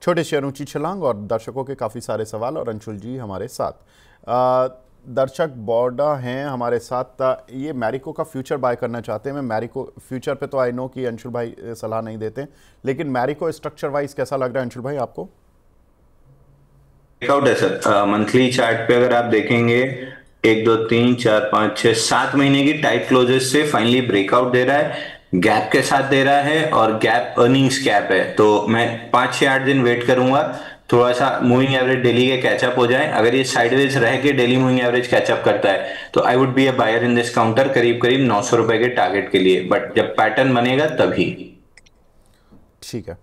छोटे शेयर ऊंची छलांग और दर्शकों के काफ़ी सारे सवाल और अंशुल जी हमारे साथ। दर्शक बॉर्डा हैं हमारे साथ। ये मैरिको का फ्यूचर बाय करना चाहते हैं। मैं मैरिको फ्यूचर पे तो आई नो कि अंशुल भाई सलाह नहीं देते, लेकिन मैरिको स्ट्रक्चर वाइज कैसा लग रहा है अंशुल भाई आपको? ब्रेकआउट है सर। मंथली चार्ट पे अगर आप देखेंगे, 1 2 3 4 5 6 7 महीने की टाइट क्लोजेस से फाइनली ब्रेकआउट दे रहा है, गैप के साथ दे रहा है और गैप अर्निंग्स गैप है। तो मैं 5 6 8 दिन वेट करूंगा, थोड़ा सा मूविंग एवरेज डेली के कैचअप हो जाए। अगर ये साइडवेज रह के डेली मूविंग एवरेज कैचअप करता है तो I would be a buyer in this counter, करीब करीब 900 रुपए के टारगेट के लिए, बट जब पैटर्न बनेगा तभी। ठीक है,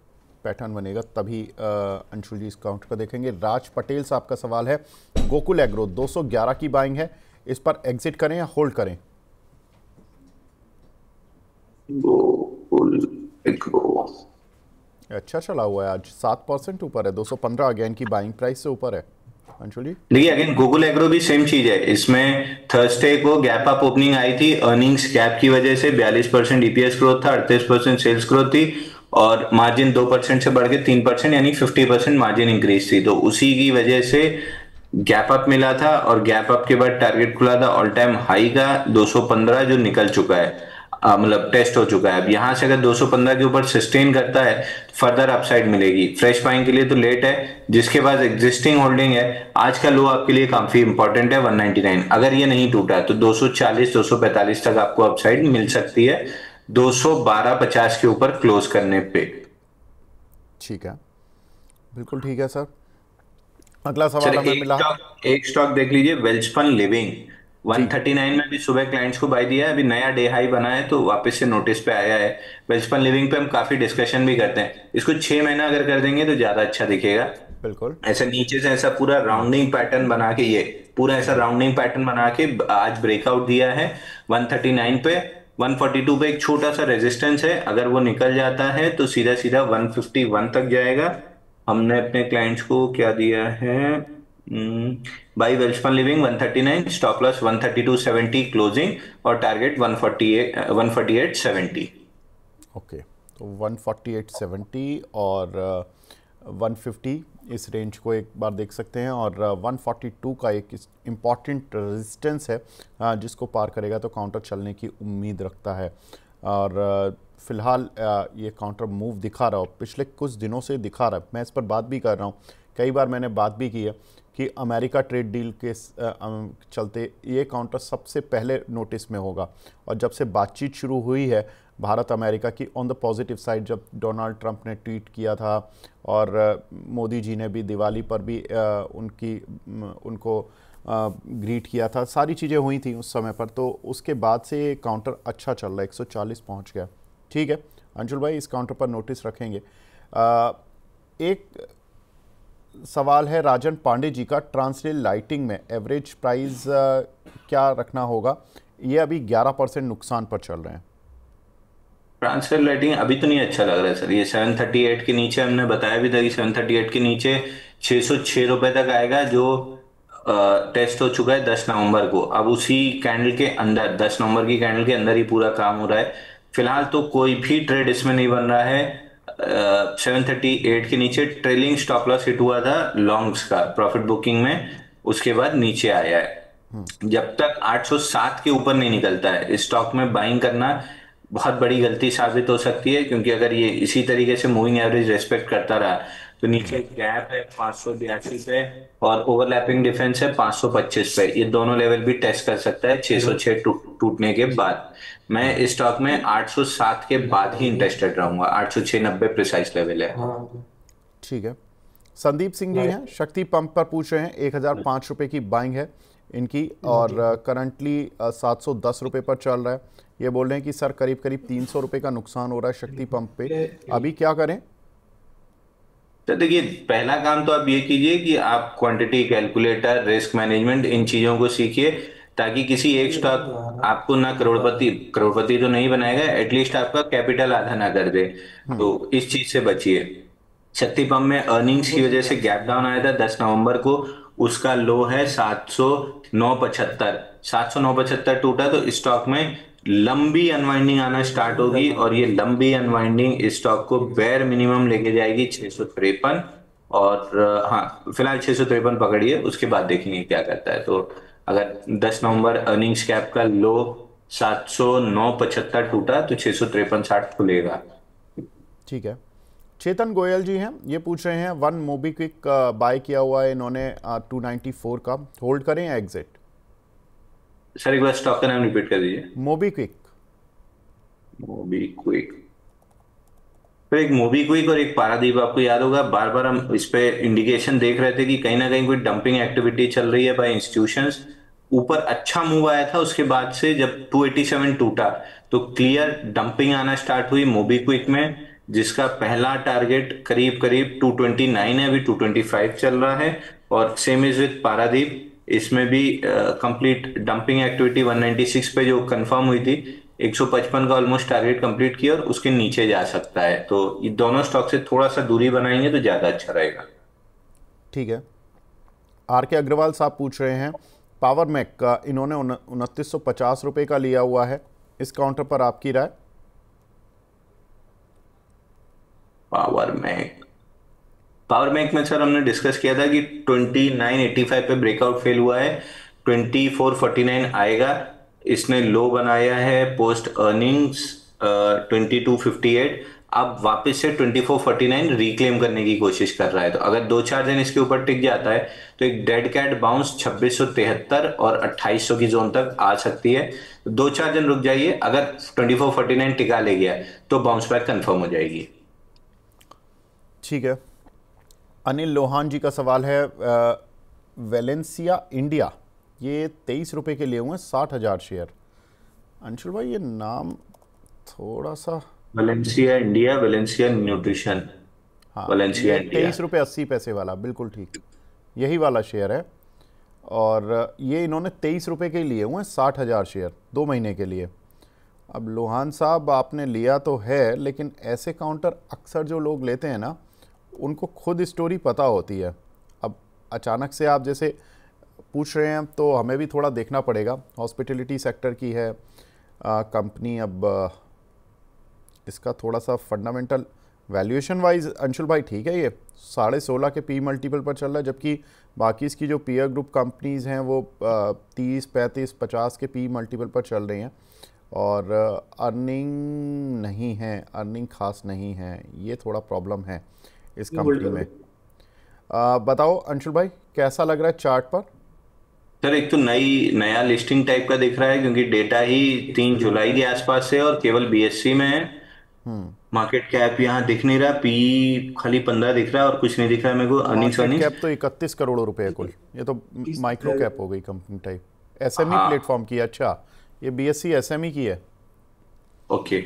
पैटर्न बनेगा तभी अंशुल जी इस काउंटर पर देखेंगे। राज पटेल साहब का सवाल है, गोकुल एग्रो 211 की बाइंग है, इस पर एग्जिट करें या होल्ड करें? गोकुल एग्रो अच्छा चला हुआ है, आज 7% ऊपर है, 215 अगेन की बाइंग प्राइस से ऊपर है अंशुल जी। देखिए, अगेन गूगल एग्रो भी सेम चीज है। इसमें थर्सडे को गैप अप ओपनिंग आई थी, अर्निंग्स गैप की वजह से 42% ईपीएस ग्रोथ था, 38% सेल्स ग्रोथ थी और मार्जिन 2% से बढ़ के 3% यानी 50% मार्जिन इंक्रीज थी। तो उसी की वजह से गैप अप मिला था और गैप अप के बाद टारगेट खुला था ऑल टाइम हाई का 215, जो निकल चुका है, मतलब टेस्ट हो चुका है। अब यहां से अगर 215 के ऊपर सस्टेन करता है, फर्दर अपसाइड मिलेगी। फ्रेश बाइंग के लिए तो लेट है। जिसके पास एग्जिस्टिंग होल्डिंग है, आज का लो आपके लिए काफी इंपॉर्टेंट है 199। अगर ये नहीं टूटा तो 240 245 तक आपको अपसाइड मिल सकती है, 212.50 के ऊपर क्लोज करने पे। ठीक है, बिल्कुल ठीक है सर। अगला सर, सवाल हमें मिला। एक स्टॉक देख लीजिए, वेल्सपन लिविंग। जी 139 में भी सुबह क्लाइंट्स को बाय दिया है, अभी नया डे हाई बना है तो वापस से नोटिस पे आया है। वेल्सपन लिविंग पे हम काफी डिस्कशन भी करते हैं, इसको 6 महीना अगर कर देंगे तो ज्यादा अच्छा दिखेगा। बिल्कुल। ऐसा नीचे से ऐसा पूरा राउंडिंग पैटर्न बना के, ये पूरा ऐसा राउंडिंग पैटर्न बना के आज ब्रेकआउट दिया है 139 पे। 142 पे एक छोटा सा रेजिस्टेंस है, अगर वो निकल जाता है तो सीधा सीधा 151 तक जाएगा। हमने अपने क्लाइंट्स को क्या दिया है, by Welspun living 139, stop loss 132.70, closing और टारगेट 148 148.70। ओके, तो 148.70 और 150 इस रेंज को एक बार देख सकते हैं और 142 का एक इम्पॉर्टेंट रेजिस्टेंस है, जिसको पार करेगा तो काउंटर चलने की उम्मीद रखता है। और फ़िलहाल ये काउंटर मूव दिखा रहा हो, पिछले कुछ दिनों से दिखा रहा है। मैं इस पर बात भी कर रहा हूँ, कई बार मैंने बात भी की है कि अमेरिका ट्रेड डील के चलते ये काउंटर सबसे पहले नोटिस में होगा। और जब से बातचीत शुरू हुई है भारत अमेरिका की ऑन द पॉजिटिव साइड, जब डोनाल्ड ट्रंप ने ट्वीट किया था और मोदी जी ने भी दिवाली पर भी उनको ग्रीट किया था, सारी चीज़ें हुई थी उस समय पर, तो उसके बाद से काउंटर अच्छा चल रहा है, 140 पहुंच गया। ठीक है अंशुल भाई, इस काउंटर पर नोटिस रखेंगे। एक सवाल है राजन पांडे जी का, ट्रांसलेट लाइटिंग में एवरेज प्राइस क्या रखना होगा? ये अभी 11% नुकसान पर चल रहे हैं। ट्रांसफर लाइटिंग अभी तो नहीं अच्छा लग रहा है सर। ये 738 के नीचे, हमने बताया भी था कि 738 के नीचे 606 रुपए तक आएगा, जो टेस्ट हो चुका है 10 नवंबर को। अब उसी कैंडल के अंदर, 10 नवंबर की कैंडल के अंदर ही पूरा काम हो रहा है। फिलहाल तो कोई भी ट्रेड इसमें नहीं बन रहा है। 738 के नीचे ट्रेलिंग स्टॉप लॉस हिट हुआ था लॉन्ग्स का प्रॉफिट बुकिंग में, उसके बाद नीचे आया है। जब तक 807 के ऊपर नहीं निकलता है, इस स्टॉक में बाइंग करना बहुत बड़ी गलती साबित हो सकती है, क्योंकि अगर ये इसी तरीके से मूविंग एवरेज रेस्पेक्ट करता रहा तो नीचे गैप है 582 पे और ओवरलैपिंग डिफेंस है 525 पे, ये दोनों लेवल भी टेस्ट कर सकता है 606 टूटने के बाद। मैं इस स्टॉक में 807 के बाद ही इंटरेस्टेड रहूंगा। 806 90 प्रिसाइस लेवल है। ठीक है, संदीप सिंह जी हैं, शक्ति पंप पर पूछ रहे हैं, 1005 रुपये की बाइंग है इनकी और करंटली 710 रुपये पर चल रहा है। ये बोल रहे हैं कि सर करीब करीब 300 रुपये का नुकसान हो रहा है शक्ति पंप पे, अभी क्या करें? तो देखिए, पहला काम तो आप ये कीजिए कि आप क्वांटिटी कैलकुलेटर, रिस्क मैनेजमेंट, इन चीजों को सीखिए, ताकि किसी एक स्टॉक आपको ना करोड़पति करोड़पति तो नहीं बनाएगा, एटलीस्ट आपका कैपिटल आधा ना कर दे। तो इस चीज से बचिए। शक्ति पंप में अर्निंग्स की वजह से गैप डाउन आया था 10 नवंबर को, उसका लो है 709.75। 709.75 टूटा तो स्टॉक में लंबी अनवाइंडिंग आना स्टार्ट होगी और ये लंबी अनवाइंडिंग इस स्टॉक को बेयर मिनिमम लेके जाएगी 653। और हाँ फिलहाल 653 पकड़िए, उसके बाद देखेंगे क्या करता है। तो अगर 10 नवंबर अर्निंग्स कैप का लो 709.75 टूटा तो 653.60 खुलेगा। ठीक है। चेतन गोयल जी हैं, ये पूछ रहे हैं वन मोबीक्विक बाय किया हुआ है इन्होंने 294 का, होल्ड करें या एग्जिट? सर एक बार स्टॉक का नाम रिपीट कर दीजिए। मोबीक्विक। मोबीक्विक। तो एक मोबीक्विक और एक पारादीप, आपको याद होगा बार बार हम इस पे इंडिकेशन देख रहे थे कि कहीं ना कहीं कोई डंपिंग एक्टिविटी चल रही है बाय इंस्टीट्यूशंस। ऊपर अच्छा मूव आया था, उसके बाद से जब 287 टूटा तो क्लियर डंपिंग आना स्टार्ट हुई मोबीक्विक में, जिसका पहला टारगेट करीब करीब 229 है, अभी 225 चल रहा है। और सेम इज विद पारादीप, इसमें भी कंप्लीट डंपिंग एक्टिविटी 196 पे जो कंफर्म हुई थी, 155 का ऑलमोस्ट टारगेट कंप्लीट किया और उसके नीचे जा सकता है। तो ये दोनों स्टॉक से थोड़ा सा दूरी बनाएंगे तो ज्यादा अच्छा रहेगा। ठीक है। आर के अग्रवाल साहब पूछ रहे हैं पावर मैक का, इन्होंने 2950 रुपये का लिया हुआ है, इस काउंटर पर आपकी राय? Power mech. पावर बैंक में सर हमने डिस्कस किया था कि 2985 पे ब्रेकआउट फेल हुआ है, 2449 आएगा। इसने लो बनाया है पोस्ट अर्निंग्स 2258। अब वापस से 2449 रिक्लेम करने की कोशिश कर रहा है। तो अगर 2-4 दिन इसके ऊपर टिक जाता है तो एक डेड कैट बाउंस 2673 और 2800 की जोन तक आ सकती है। 2-4 दिन रुक जाइए, अगर 2449 टिका ले गया तो बाउंस बैक कंफर्म हो जाएगी। ठीक है। अनिल लोहान जी का सवाल है वेलेंसिया इंडिया, ये 23 रुपये के लिए हुए हैं, 60,000 शेयर। अंशुल भाई ये नाम थोड़ा सा, वेलेंसिया इंडिया, वेलेंसिया न्यूट्रिशन। हाँ वेलेंसिया ये इंडिया। 23 रुपये 80 पैसे वाला, बिल्कुल ठीक यही वाला शेयर है। और ये इन्होंने 23 रुपये के लिए हुए हैं, 60,000 शेयर 2 महीने के लिए। अब लोहान साहब आपने लिया तो है, लेकिन ऐसे काउंटर अक्सर जो लोग लेते हैं ना, उनको खुद स्टोरी पता होती है। अब अचानक से आप जैसे पूछ रहे हैं तो हमें भी थोड़ा देखना पड़ेगा। हॉस्पिटलिटी सेक्टर की है कंपनी। अब इसका थोड़ा सा फंडामेंटल वैल्यूएशन वाइज अंशुल भाई ठीक है, ये 16.5 के पी मल्टीपल पर चल रहा है, जबकि बाकी इसकी जो पीयर ग्रुप कंपनीज़ हैं वो 30, 35, 50 के पी मल्टीपल पर चल रही हैं। और अर्निंग नहीं है, अर्निंग खास नहीं है, ये थोड़ा प्रॉब्लम है इस कंपनी में। बताओ अंशुल भाई कैसा लग रहा है चार्ट पर? सर एक तो नया लिस्टिंग टाइप का दिख रहा है, क्योंकि डेटा ही 3 जुलाई के आसपास है और केवल बीएससी में है। मार्केट कैप यहाँ दिख नहीं रहा, पी खाली 15 दिख रहा है और कुछ नहीं दिख रहा है मेरे को। अर्निंग्स मार्केट अर्निंग्स कैप तो 31 करोड़ रुपए है कुल, ये तो माइक्रो कैप हो गई कंपनी टाइप। एसएमई हाँ। प्लेटफॉर्म की है, अच्छा ये बीएससी एसएमई की है। ओके।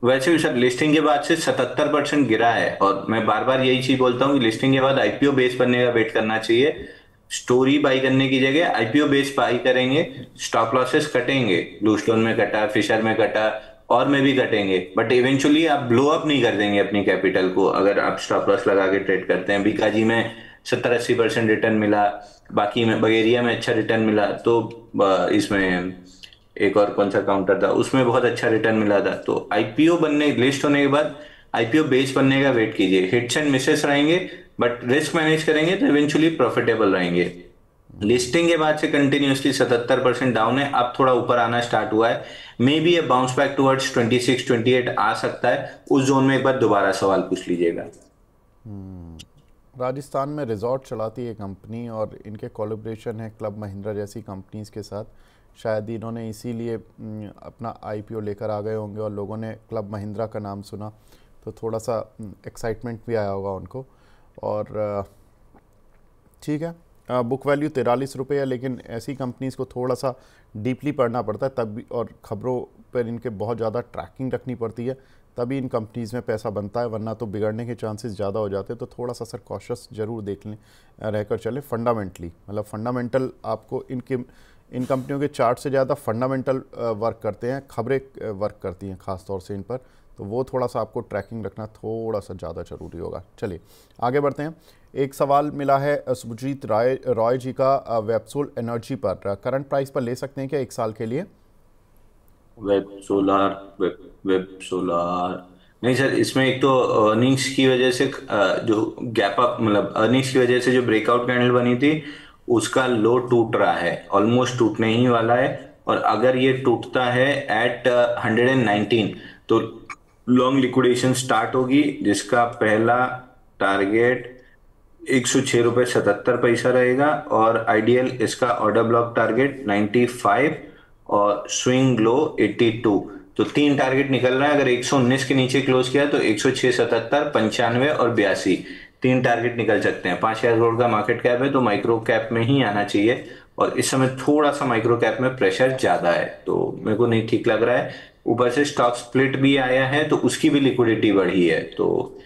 वैसे भी सर लिस्टिंग के बाद से 77% गिरा है, और मैं बार बार यही चीज बोलता हूँ कि लिस्टिंग के बाद आईपीओ बेस बनने का वेट करना चाहिए। स्टोरी बाई करने की जगह आईपीओ बेस बाई करेंगे, स्टॉप लॉसेस कटेंगे, ब्लू स्टोन में कटा, फिशर में कटा, और में भी कटेंगे, बट इवेंचुअली आप ब्लो अप नहीं कर देंगे अपनी कैपिटल को अगर आप स्टॉप लॉस लगा के ट्रेड करते हैं। बीकाजी में 70-80% रिटर्न मिला, बाकी में बगेरिया में अच्छा रिटर्न मिला, तो इसमें एक और कौन सा काउंटर था उसमें बहुत अच्छा रिटर्न मिला था। तो आईपीओ बनने लिस्ट होने के बाद आईपीओ बेस बनने का वेट कीजिए। हिट्स एंड मिसेस रहेंगे, बट रिस्क मैनेज करेंगे तो इवेंचुअली प्रॉफिटेबल रहेंगे। लिस्टिंग के बाद से कंटिन्यूसली 77% डाउन है, अब थोड़ा ऊपर आना स्टार्ट हुआ है। May be A bounce back towards 26-28 आ सकता है। उस जोन में एक बार दोबारा सवाल पूछ लीजिएगा। राजस्थान में रिजॉर्ट चलाती है कंपनी और इनके कोलैबोरेशन है क्लब महिंद्रा जैसी कंपनीज के साथ। शायद इन्होंने इसीलिए अपना आईपीओ लेकर आ गए होंगे और लोगों ने क्लब महिंद्रा का नाम सुना तो थोड़ा सा एक्साइटमेंट भी आया होगा उनको। और ठीक है, बुक वैल्यू 43 रुपये है, लेकिन ऐसी कंपनीज़ को थोड़ा सा डीपली पढ़ना पड़ता है तब भी, और ख़बरों पर इनके बहुत ज़्यादा ट्रैकिंग रखनी पड़ती है, तभी इन कंपनीज़ में पैसा बनता है, वरना तो बिगड़ने के चांसेस ज़्यादा हो जाते हैं। तो थोड़ा सा सर कॉशियस ज़रूर देख लें, रहकर चलें फंडामेंटली, मतलब फंडामेंटल आपको इन कंपनियों के चार्ट से ज़्यादा फंडामेंटल वर्क करते हैं, खबरें वर्क करती हैं ख़ास तौर से इन पर, तो वो थोड़ा सा आपको ट्रैकिंग रखना थोड़ा सा ज़्यादा ज़रूरी होगा। चलिए आगे बढ़ते हैं। एक सवाल मिला है सुभजीत रॉय जी का वेबसोल एनर्जी पर, करंट प्राइस पर ले सकते हैं क्या 1 साल के लिए? Web solar. नहीं सर, इसमें एक तो अर्निंग्स की वजह से जो गैप अप, मतलब अर्निंग्स की वजह से जो ब्रेकआउट कैंडल बनी थी उसका लो टूट रहा है, ऑलमोस्ट टूटने ही वाला है। और अगर ये टूटता है एट 119, तो लॉन्ग लिक्विडेशन स्टार्ट होगी, जिसका पहला टारगेट 106 रुपये 77 पैसा रहेगा। और आइडियल इसका ऑर्डर ब्लॉक टारगेट 95 और स्विंग लो 82। तो तीन टारगेट निकल रहा है। अगर 119 के नीचे क्लोज किया तो 106 77 95 और 82, तीन टारगेट निकल सकते हैं। 5,000 करोड़ का मार्केट कैप है तो माइक्रो कैप में ही आना चाहिए। और इस समय थोड़ा सा माइक्रो कैप में प्रेशर ज्यादा है, तो मेरे को नहीं ठीक लग रहा है। ऊपर से स्टॉक स्प्लिट भी आया है तो उसकी भी लिक्विडिटी बढ़ी है, तो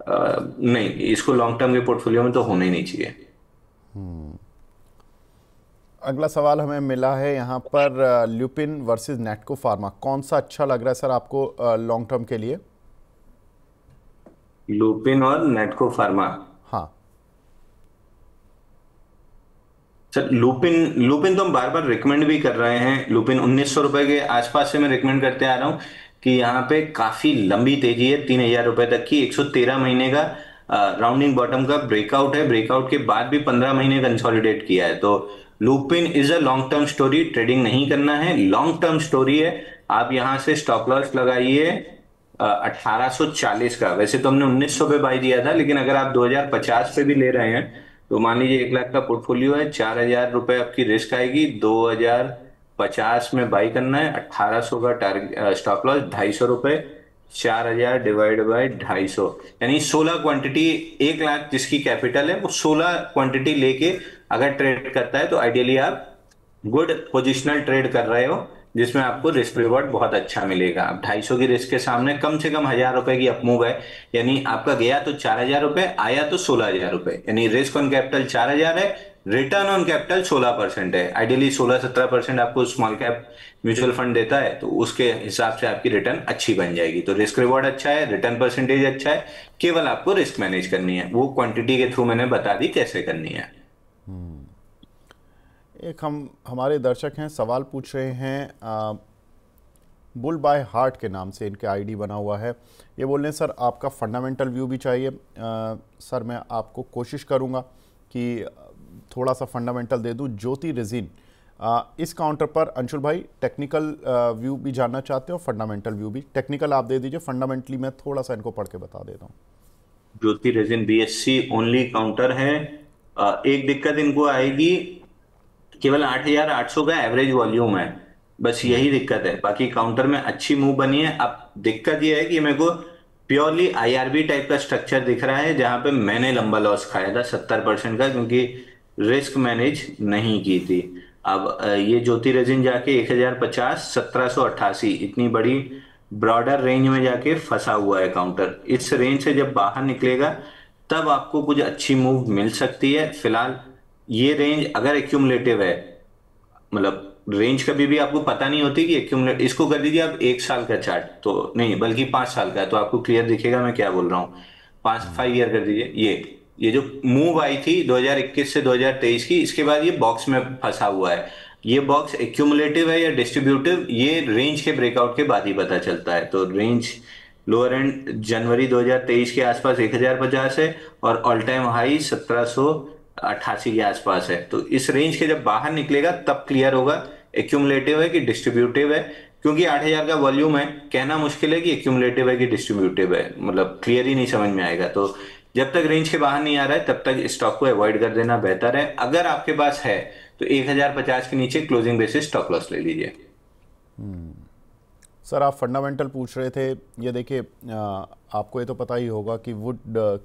नहीं, इसको लॉन्ग टर्म के पोर्टफोलियो में तो होना ही नहीं चाहिए। अगला सवाल हमें मिला है यहाँ पर, ल्यूपिन वर्सेस नेटको फार्मा, कौन सा अच्छा लग रहा है सर आपको लॉन्ग टर्म के लिए? लुपिन और नेटको फार्मा। हाँ। सर लुपिन, लुपिन तो हम बार बार रिकमेंड भी कर रहे हैं। लुपिन 1,900 रुपए के आसपास से मैं रिकमेंड करते आ रहा हूँ कि यहाँ पे काफी लंबी तेजी है, 3,000 रुपए तक की। 113 महीने का राउंडिंग बॉटम का ब्रेकआउट है, ब्रेकआउट के बाद भी 15 महीने कंसोलिडेट किया है। तो Lupin is a long term story, trading नहीं करना है, लॉन्ग टर्म स्टोरी है। आप यहाँ से स्टॉप लॉस लगाइए 1840 का। वैसे तो हमने 1,900 पे बाई दिया था, लेकिन अगर आप 2050 पे भी ले रहे हैं तो मान लीजिए 1 लाख का पोर्टफोलियो है, 4,000 रुपए आपकी रिस्क आएगी, 2050 में बाई करना है। 1,800 का टारगेट स्टॉप लॉस, 250 रुपए, 4,000 डिवाइड बाई 250, यानी 16 क्वांटिटी। 1 लाख जिसकी कैपिटल है वो 16 क्वांटिटी लेके अगर ट्रेड करता है तो आइडियली आप गुड पोजिशनल ट्रेड कर रहे हो, जिसमें आपको रिस्क रिवॉर्ड बहुत अच्छा मिलेगा। अब 250 की रिस्क के सामने कम से कम 1,000 रुपए की अपमूव है, यानी आपका गया तो 4,000 रुपए, आया तो 16,000 रुपए, यानी रिस्क ऑन कैपिटल 4,000 है, रिटर्न ऑन कैपिटल 16% है। आइडियली 16-17% आपको स्मॉल कैप म्यूचुअल फंड देता है, तो उसके हिसाब से आपकी रिटर्न अच्छी बन जाएगी। तो रिस्क रिवॉर्ड अच्छा है, रिटर्न परसेंटेज अच्छा है, केवल आपको रिस्क मैनेज करनी है, वो क्वांटिटी के थ्रू मैंने बता दी कैसे करनी है। एक हमारे दर्शक हैं, सवाल पूछ रहे हैं, बुल बाय हार्ट के नाम से इनके आईडी बना हुआ है। ये बोल रहे हैं सर आपका फंडामेंटल व्यू भी चाहिए। सर मैं आपको कोशिश करूँगा कि थोड़ा सा फंडामेंटल दे दूँ। ज्योति रेजिन, इस काउंटर पर अंशुल भाई टेक्निकल व्यू भी जानना चाहते हो, फंडामेंटल व्यू भी? टेक्निकल आप दे दीजिए, फंडामेंटली मैं थोड़ा सा इनको पढ़ के बता देता हूँ। ज्योति रेजिन बीएससी ओनली काउंटर है। एक दिक्कत इनको आएगी, केवल 8,800 का एवरेज वॉल्यूम है, बस यही दिक्कत है। बाकी काउंटर में अच्छी मूव बनी है। अब दिक्कत ये है कि मेरे को प्योरली आईआरबी टाइप का स्ट्रक्चर दिख रहा है, जहां पे मैंने लंबा लॉस खाया था 70% का, क्योंकि रिस्क मैनेज नहीं की थी। अब ये ज्योति रेजिन जाके 1,050 1,788 इतनी बड़ी ब्रॉडर रेंज में जाके फंसा हुआ है काउंटर। इस रेंज से जब बाहर निकलेगा तब आपको कुछ अच्छी मूव मिल सकती है। फिलहाल ये रेंज अगर एक्यूमुलेटिव है, मतलब रेंज कभी भी आपको पता नहीं होती कि एक्यूमुलेट, इसको कर दीजिए आप 1 साल का चार्ट, तो नहीं बल्कि 5 साल का, तो आपको क्लियर दिखेगा मैं क्या बोल रहा हूँ। 5 ईयर कर दीजिए। ये जो मूव आई थी 2021 से 2023 की, इसके बाद ये बॉक्स में फंसा हुआ है। ये बॉक्स एक्यूमुलेटिव है या डिस्ट्रीब्यूटिव, ये रेंज के ब्रेकआउट के बाद ही पता चलता है। तो रेंज लोअर एंड जनवरी 2023 के आसपास 1,050 है, और ऑल टाइम हाई 1,788 के आसपास है। तो इस रेंज के जब बाहर निकलेगा तब क्लियर होगा एक्यूमुलेटिव है कि डिस्ट्रीब्यूटिव है। क्योंकि 8,000 का वॉल्यूम है, कहना मुश्किल है कि एक्यूमुलेटिव है कि डिस्ट्रीब्यूटिव है, मतलब क्लियर ही नहीं समझ में आएगा। तो जब तक रेंज के बाहर नहीं आ रहा है तब तक स्टॉक को अवॉइड कर देना बेहतर है। अगर आपके पास है तो 1,050 के नीचे क्लोजिंग बेसिस स्टॉप लॉस ले लीजिए। सर आप फंडामेंटल पूछ रहे थे, ये देखिए आपको ये तो पता ही होगा कि वुड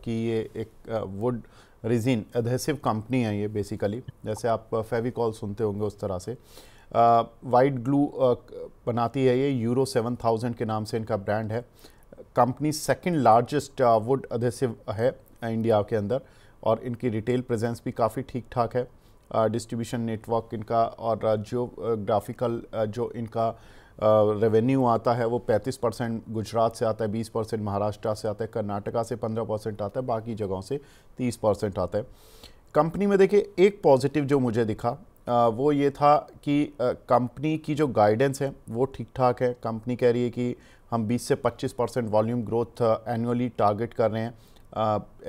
की ये एक वुड रेजिन एडहेसिव कंपनी है ये बेसिकली, जैसे आप फेविकॉल सुनते होंगे उस तरह से। वाइट ग्लू बनाती है ये, यूरो 7000 के नाम से इनका ब्रांड है। Company second largest would adhesive है इंडिया के अंदर, और इनकी रिटेल प्रेजेंस भी काफ़ी ठीक ठाक है। डिस्ट्रीब्यूशन नेटवर्क इनका और जियोग्राफिकल जो इनका रेवेन्यू आता है वो 35% गुजरात से आता है, 20% महाराष्ट्र से आता है, कर्नाटका से 15% आता है, बाकी जगहों से 30% आता है। कंपनी में देखिए एक पॉजिटिव जो मुझे दिखा वो ये था कि कंपनी की जो गाइडेंस है वो ठीक ठाक है। कंपनी कह रही है कि हम 20 से 25% वॉल्यूम ग्रोथ एनुअली टारगेट कर रहे हैं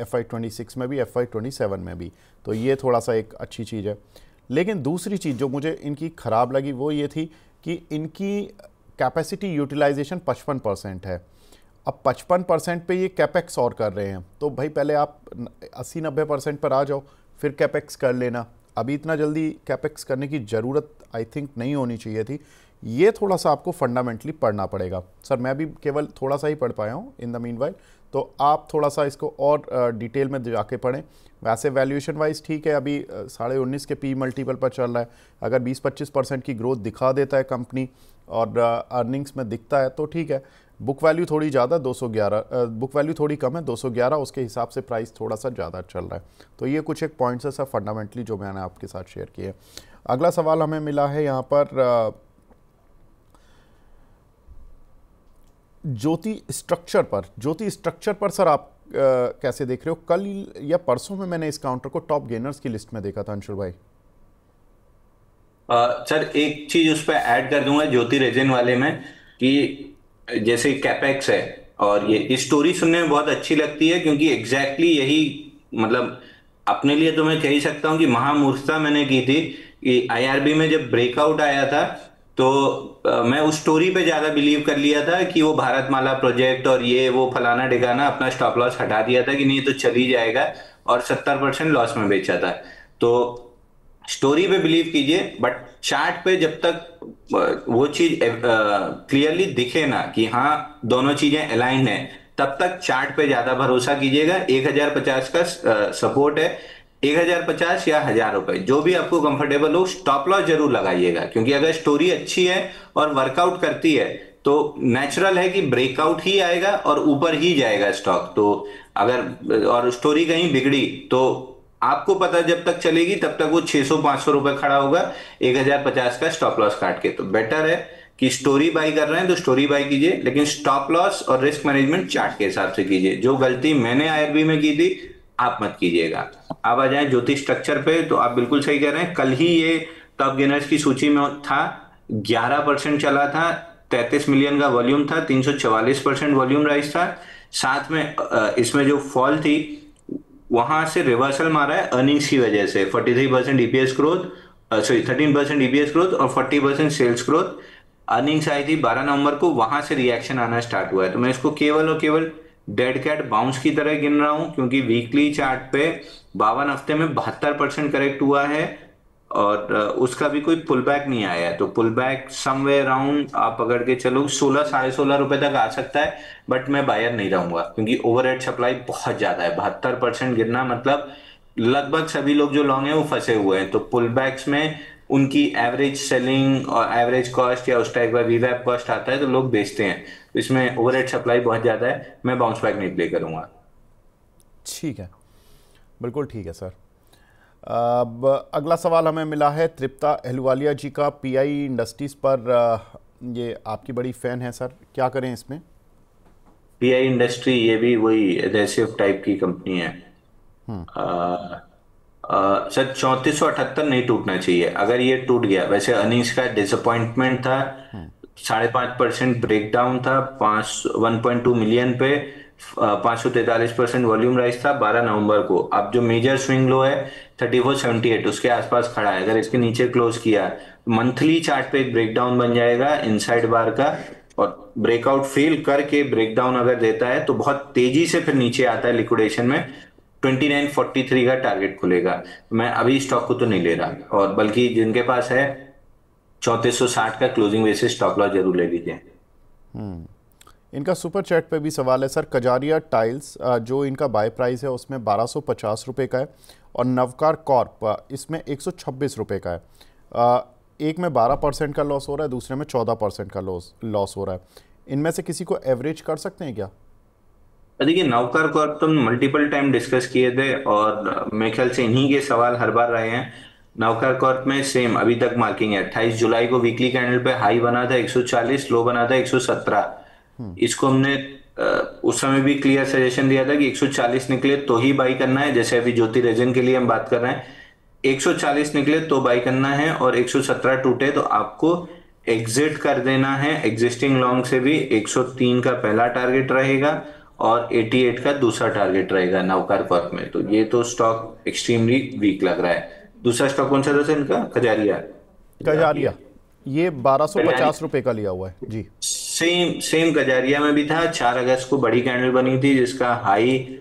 FY26 में भी, FY27 में भी। तो ये थोड़ा सा एक अच्छी चीज़ है। लेकिन दूसरी चीज़ जो मुझे इनकी ख़राब लगी वो ये थी कि इनकी कैपेसिटी यूटिलाइजेशन 55% है। अब 55% पे ये कैपेक्स और कर रहे हैं, तो भाई पहले आप 80-90% पर आ जाओ, फिर कैपेक्स कर लेना। अभी इतना जल्दी कैपेक्स करने की ज़रूरत आई थिंक नहीं होनी चाहिए थी। ये थोड़ा सा आपको फंडामेंटली पढ़ना पड़ेगा। सर मैं भी केवल थोड़ा सा ही पढ़ पाया हूँ इन द मीनवाइल, तो आप थोड़ा सा इसको और डिटेल में जाके पढ़ें। वैसे वैल्यूएशन वाइज ठीक है, अभी 19.5 के पी मल्टीपल पर चल रहा है। अगर 20-25% की ग्रोथ दिखा देता है कंपनी और अर्निंग्स में दिखता है तो ठीक है। बुक वैल्यू थोड़ी ज़्यादा 211, बुक वैल्यू थोड़ी कम है 211, उसके हिसाब से प्राइस थोड़ा सा ज़्यादा चल रहा है। तो ये कुछ एक पॉइंट्स है सर फंडामेंटली जो मैंने आपके साथ शेयर किए। अगला सवाल हमें मिला है यहाँ पर ज्योति स्ट्रक्चर पर सर आप कैसे देख रहे हो? कल या परसों में मैंने इस काउंटर को टॉप गेनर्स की लिस्ट में देखा था अंशुल भाई। सर एक चीज उस पर ऐड कर दूंगा ज्योति रेजिन वाले में, कि जैसे कैपेक्स है, और ये स्टोरी सुनने में बहुत अच्छी लगती है क्योंकि एग्जैक्टली यही, मतलब अपने लिए तो मैं कह ही सकता हूँ कि महामूर्खता मैंने की थी कि आईआरबी में जब ब्रेकआउट आया था तो मैं उस स्टोरी पे ज्यादा बिलीव कर लिया था कि वो भारतमाला प्रोजेक्ट और ये वो फलाना ढिकाना, अपना स्टॉप लॉस हटा दिया था कि नहीं तो चल ही जाएगा, और 70% लॉस में बेचा था। तो स्टोरी पे बिलीव कीजिए, बट चार्ट पे जब तक वो चीज क्लियरली दिखे ना कि हाँ दोनों चीजें अलाइंड है, तब तक चार्ट पे ज्यादा भरोसा कीजिएगा। 1050 का सपोर्ट है, 1050 या 1000 रुपए जो भी आपको कंफर्टेबल हो। स्टॉप लॉस जरूर लगाइएगा, क्योंकि अगर स्टोरी अच्छी है और वर्कआउट करती है तो नेचुरल है कि ब्रेकआउट ही आएगा और ऊपर ही जाएगा स्टॉक। तो अगर और स्टोरी कहीं बिगड़ी तो आपको पता जब तक चलेगी तब तक वो 600-500 रुपए खड़ा होगा 1050 का स्टॉप लॉस काट के। तो बेटर है कि स्टोरी बाई कर रहे हैं तो स्टोरी बाई कीजिए, लेकिन स्टॉप लॉस और रिस्क मैनेजमेंट चार्ट के हिसाब से कीजिए। जो गलती मैंने आईआरबी में की थी आप मत कीजिएगा। आप आ जाए ज्योति स्ट्रक्चर पे, तो आप बिल्कुल सही कह रहे हैं। कल ही ये टॉप गेनर्स की सूची में था, 11% चला था, 33 मिलियन का वॉल्यूम था, 344% वॉल्यूम राइज था। साथ में इसमें जो फॉल थी वहां से रिवर्सल मारा है अर्निंग्स की वजह से। 43% EPS growth, sorry 13% EPS growth और 40% सेल्स ग्रोथ। अर्निंग्स आई थी 12 नवंबर को, वहां से रिएक्शन आना स्टार्ट हुआ है। तो मैं इसको केवल और केवल डेड कैट बाउंस की तरह गिन रहा हूं, क्योंकि वीकली चार्ट पे 52 हफ्ते में 72% करेक्ट हुआ है और उसका भी कोई पुल बैक नहीं आया है। तो पुल बैक समवेयर अराउंड आप पकड़ के चलो 16-16.5 रुपए तक आ सकता है, बट मैं बायर नहीं रहूंगा क्योंकि ओवरहेड सप्लाई बहुत ज्यादा है। 72% गिरना मतलब लगभग सभी लोग जो लॉन्ग है वो फंसे हुए हैं। तो पुल बैक्स में उनकी एवरेज सेलिंग और एवरेज कॉस्ट या उस टाइप का वीवैप कॉस्ट आता है तो लोग बेचते हैं। तो इसमें ओवरहेड सप्लाई बहुत ज्यादा है, मैं बाउंस बैक नहीं प्ले करूंगा। ठीक है, बिल्कुल ठीक है सर। अब अगला सवाल हमें मिला है तृप्ता अहलुवालिया जी का, पीआई इंडस्ट्रीज पर। ये आपकी बड़ी फैन है सर, क्या करें इसमें? पीआई इंडस्ट्री ये भी वही एडहेसिव टाइप की कंपनी है। सर 3478 नहीं टूटना चाहिए। अगर ये टूट गया, वैसे अर्निंग्स का डिसअपॉइंटमेंट था, 5.5% ब्रेकडाउन था, 1.2 मिलियन पे 543% वॉल्यूम राइज था 12 नवंबर को। अब जो मेजर स्विंग लो है 3478 उसके आसपास खड़ा है। अगर इसके नीचे क्लोज किया, मंथली चार्ट पे एक ब्रेकडाउन बन जाएगा इनसाइड बार का, और ब्रेकआउट फेल करके ब्रेकडाउन अगर देता है तो बहुत तेजी से फिर नीचे आता है लिक्विडेशन में। 2943 का टारगेट खुलेगा। मैं अभी स्टॉक को तो नहीं ले रहा, और बल्कि जिनके पास है 3460 का क्लोजिंग बेसिस स्टॉप लॉस जरूर ले लीजिए। इनका सुपर चैट पे भी सवाल है सर, कजारिया टाइल्स जो इनका बाय प्राइस है उसमें 1250 रुपये का है, और नवकार कॉर्प इसमें 126 रुपये का है। एक में 12% का लॉस हो रहा है, दूसरे में 14% का लॉस हो रहा है। इनमें से किसी को एवरेज कर सकते हैं क्या? देखिए नवकार कॉर्प तो मल्टीपल टाइम डिस्कस किए थे, और मेरे ख्याल से इन्हीं के सवाल हर बार रहे हैं। नवकार कॉर्प में सेम अभी तक मार्किंग है। 28 जुलाई को वीकली कैंडल पे हाई बना था 140, लो बना था 117। इसको हमने उस समय भी क्लियर सजेशन दिया था कि 140 निकले तो ही बाई करना है, जैसे अभी ज्योति रेजिन के लिए हम बात कर रहे हैं। 140 निकले तो बाई करना है, और 117 टूटे तो आपको एग्जिट कर देना है। एग्जिस्टिंग लॉन्ग से भी 103 का पहला टारगेट रहेगा और 88 का दूसरा टारगेट रहेगा नवकार कॉर्प में। तो ये तो स्टॉक एक्सट्रीमली वीक लग रहा है। दूसरा स्टॉक कौन सा था सर इनका? कजारिया। कजारिया, ये 1250 कजारिया रुपए का लिया हुआ है जी। सेम सेम कजारिया में भी था। 4 अगस्त को बड़ी कैंडल बनी थी जिसका हाई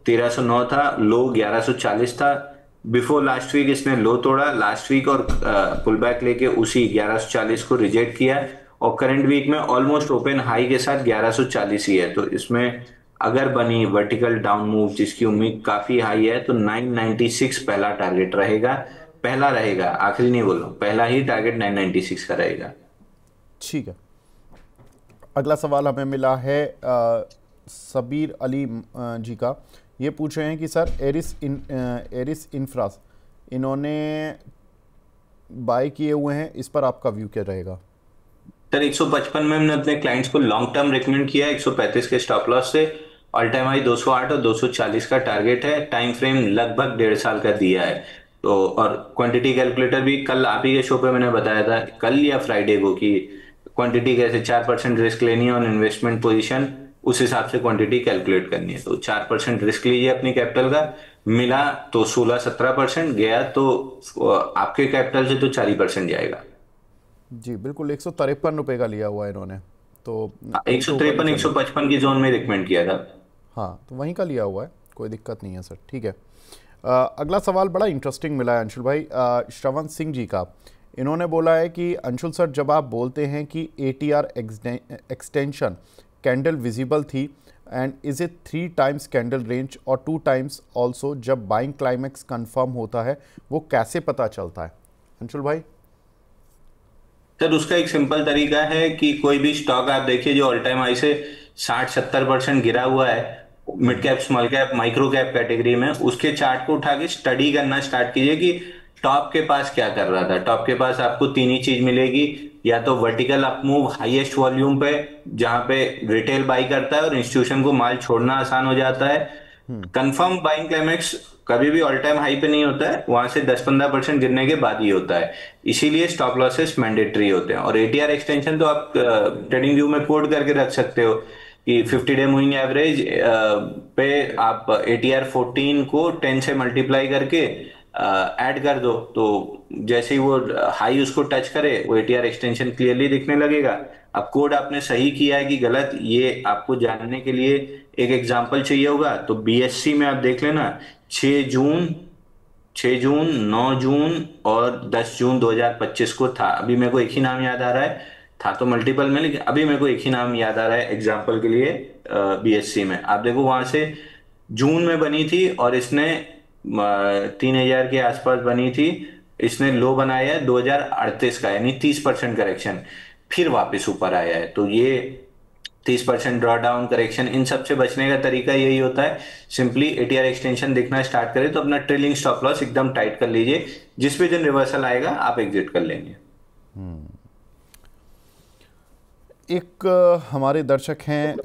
1309 था, लो 1140 था। बिफोर लास्ट वीक इसने लो तोड़ा लास्ट वीक, और पुल बैक लेके उसी 1140 को रिजेक्ट किया, और करंट वीक में ऑलमोस्ट ओपन हाई के साथ 1140 ही है। तो इसमें अगर बनी वर्टिकल डाउन मूव जिसकी उम्मीद काफी हाई है, तो 996 पहला टारगेट रहेगा। पहला रहेगा, आखिरी नहीं बोल रहा हूं, पहला ही टारगेट 996 का रहेगा। ठीक है, अगला सवाल हमें मिला है सबीर अली जी का। ये पूछ रहे हैं कि सर एरिस इंफ्रास इन्होंने बाय किए हुए हैं, इस पर आपका व्यू क्या रहेगा? सर 155 में हमने अपने क्लाइंट्स को लॉन्ग टर्म रिकमेंड किया है 135 के स्टॉप लॉस से। ऑल टाइम हाई 208 और 240 का टारगेट है। टाइम फ्रेम लगभग 1.5 साल का दिया है। तो और क्वांटिटी कैलकुलेटर भी कल आप ही के शो पे मैंने बताया था, कल या फ्राइडे को, कि क्वांटिटी कैसे 4% रिस्क लेनी है और इन्वेस्टमेंट पोजीशन उस हिसाब से क्वांटिटी कैलकुलेट करनी है। तो 4% रिस्क लीजिए अपनी कैपिटल का, मिला तो 16-17%, गया तो आपके कैपिटल से तो 4% जाएगा। जी बिल्कुल, 153 रुपये का लिया हुआ है इन्होंने, तो एक अभी सौ तो ऊपर ही तिरपन एक चल सौ रही। पचपन की जोन में रिकमेंड किया था। हाँ, तो वहीं का लिया हुआ है, कोई दिक्कत नहीं है सर। ठीक है, अगला सवाल बड़ा इंटरेस्टिंग मिला है अंशुल भाई, श्रवण सिंह जी का। इन्होंने बोला है कि अंशुल सर, जब आप बोलते हैं कि ATR एक्सटेंशन कैंडल विजिबल थी, and is it 3 times candle range और 2 टाइम्स ऑल्सो, जब बाइंग क्लाइमैक्स कंफर्म होता है वो कैसे पता चलता है अंशुल भाई? सर उसका एक सिंपल तरीका है कि कोई भी स्टॉक आप देखिए जो ऑल टाइम हाई से 60-70% गिरा हुआ है, mid cap small cap micro cap category में, उसके चार्ट को उठा के स्टडी करना स्टार्ट कीजिए कि टॉप के पास क्या कर रहा था। टॉप के पास आपको तीन ही चीज मिलेगी, या तो vertical up move highest volume पे जहां पे रिटेल बाई करता है और इंस्टीट्यूशन को माल छोड़ना आसान हो जाता है। कंफर्म बाइंग क्लाइमेक्स कभी भी ऑल टाइम हाई पे नहीं होता है, वहां से 10-15% गिरने के बाद ही होता है। इसीलिए स्टॉप लॉसेस मैंडेटरी होते हैं। और एटीआर एक्सटेंशन तो आप ट्रेडिंग व्यू में कोड करके रख सकते हो कि 50 डे मूविंग एवरेज पे आप एटीआर 14 को 10 से मल्टीप्लाई करके ऐड कर दो, तो जैसे ही वो हाई उसको टच करे वो एटीआर एक्सटेंशन क्लियरली दिखने लगेगा। अब कोड आपने सही किया है कि गलत, ये आपको जानने के लिए एक एग्जांपल चाहिए होगा, तो बीएससी में आप देख लेना 6 जून 6 जून 9 जून और 10 जून 2025 को था। अभी मेरे को एक ही नाम याद आ रहा है, था तो मल्टीपल में लेकिन अभी मेरे को एक ही नाम याद आ रहा है एग्जांपल के लिए। बीएससी में आप देखो वहां से जून में बनी थी और इसने 3000 के आसपास बनी थी। इसने लो बनाया है 2038 का, यानी 30% करेक्शन, फिर वापस ऊपर आया है। तो ये 30% ड्रॉ डाउन करेक्शन, इन सब से बचने का तरीका यही होता है, सिंपली एटीआर एक्सटेंशन दिखना स्टार्ट करे तो अपना ट्रेलिंग स्टॉप लॉस एकदम टाइट कर लीजिए, जिस पे दिन रिवर्सल आएगा आप एग्जिट कर लेंगे। एक हमारे दर्शक हैं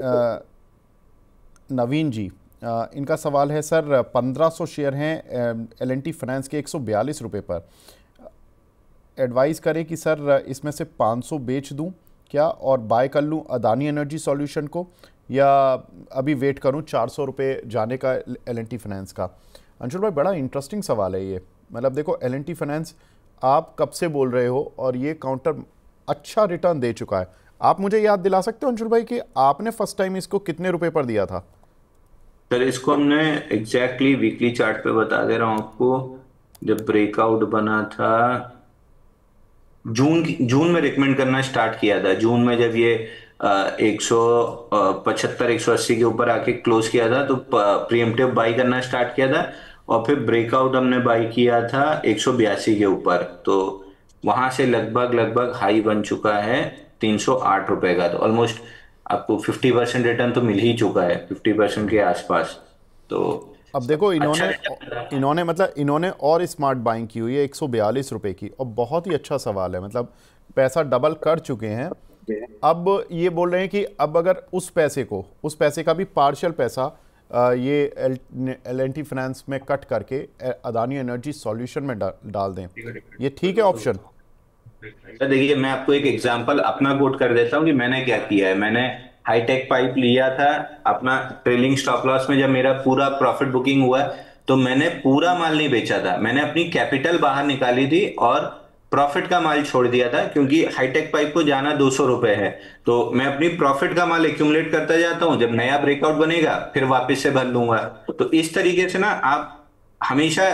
नवीन जी, इनका सवाल है सर, 1500 शेयर हैं L&T फाइनेंस के 142 रुपये पर, एडवाइस करें कि सर इसमें से 500 बेच दूं क्या और बाय कर लूं अदानी एनर्जी सॉल्यूशन को, या अभी वेट करूं 400 रुपये जाने का L&T फाइनेंस का? अंशुल भाई, बड़ा इंटरेस्टिंग सवाल है ये। मतलब देखो, L&T फाइनेंस आप कब से बोल रहे हो और ये काउंटर अच्छा रिटर्न दे चुका है। आप मुझे याद दिला सकते हो अंशुल भाई कि आपने फर्स्ट टाइम इसको कितने रुपए पर दिया था? सर इसको हमने एग्जैक्टली वीकली चार्ट पे बता दे रहा हूं आपको, जब ब्रेकआउट बना था जून में रिकमेंड करना स्टार्ट किया था। जून में जब ये 175-180 के ऊपर आके क्लोज किया था तो प्रीएम्प्टिव बाई करना स्टार्ट किया था, और फिर ब्रेकआउट हमने बाई किया था 182 के ऊपर। तो वहां से लगभग लगभग हाई बन चुका है 308 रुपए का। तो ऑलमोस्ट आपको 50% रिटर्न तो मिल ही चुका है, 50% के आसपास। तो अब देखो, अच्छा इन्होंने और स्मार्ट बाइंग की हुई है 142 रुपए की, और बहुत ही अच्छा सवाल है, मतलब पैसा डबल कर चुके हैं। अब ये बोल रहे हैं कि अब अगर उस पैसे का भी पार्शियल पैसा ये L&T फाइनेंस में कट करके अदानी एनर्जी सॉल्यूशन में डाल दें, ये ठीक है ऑप्शन? तो देखिए, मैं आपको एक एग्जांपल अपना कोट कर देता हूँ कि मैंने क्या किया है। मैंने हाईटेक पाइप लिया था अपना ट्रेलिंग स्टॉप लॉस में, जब मेरा पूरा प्रॉफिट बुकिंग हुआ तो मैंने पूरा माल नहीं बेचा था, मैंने अपनी कैपिटल बाहर निकाली थी और प्रॉफिट का माल छोड़ दिया था, क्योंकि हाईटेक पाइप को जाना 200 रुपए है। तो मैं अपनी प्रॉफिट का माल एक्यूमुलेट करता जाता हूं, जब नया ब्रेकआउट बनेगा फिर वापस से भर लूंगा। तो इस तरीके से ना आप हमेशा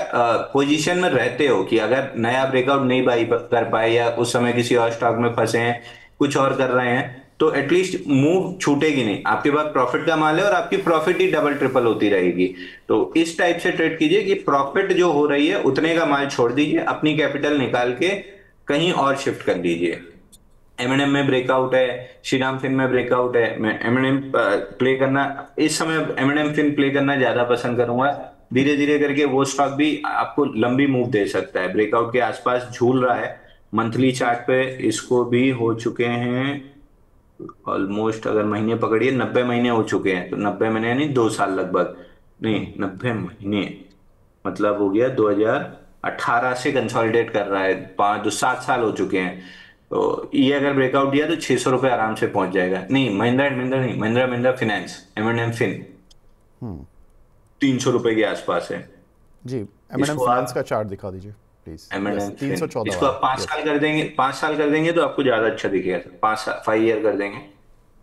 पोजीशन में रहते हो कि अगर नया ब्रेकआउट नहीं बाई कर पाए या उस समय किसी और स्टॉक में फंसे हैं, कुछ और कर रहे हैं, तो एटलीस्ट मूव छूटेगी नहीं, आपके पास प्रॉफिट का माल है और आपकी प्रॉफिट ही डबल ट्रिपल होती रहेगी। तो इस टाइप से ट्रेड कीजिए कि प्रॉफिट जो हो रही है उतने का माल छोड़ दीजिए, अपनी कैपिटल निकाल के कहीं और शिफ्ट कर लीजिए। एमएनएम में ब्रेकआउट है, श्रीराम फिन में ब्रेकआउट है, मैं एमएनएम प्ले करना इस समय एमएनएम फिन प्ले करना ज्यादा पसंद करूंगा। धीरे धीरे करके वो स्टॉक भी आपको लंबी मूव दे सकता है, ब्रेकआउट के आसपास झूल रहा है। मंथली चार्ट पे इसको भी हो चुके हैं ऑलमोस्ट, अगर महीने पकड़िए 90 महीने हो चुके हैं, तो 90 महीने यानी 2 साल लगभग, नहीं 90 महीने मतलब हो गया 2018 से कंसोलिडेट कर रहा है, 7 साल हो चुके हैं। तो ये अगर ब्रेकआउट दिया तो 600 रुपये आराम से पहुंच जाएगा। नहीं, महिंद्रा एंड महिंद्रा नहीं, Mahindra Mahindra finance M fin 300 रुपए के आसपास है। जी, एम&एम इसको फाइनेंस आप का चार्ट दिखा दीजिए प्लीज। एम तीन सौ फिन चौदह इसको वाला, आप 5 साल कर देंगे, 5 साल कर देंगे तो आपको ज्यादा अच्छा दिखेगा। 5 ईयर कर देंगे।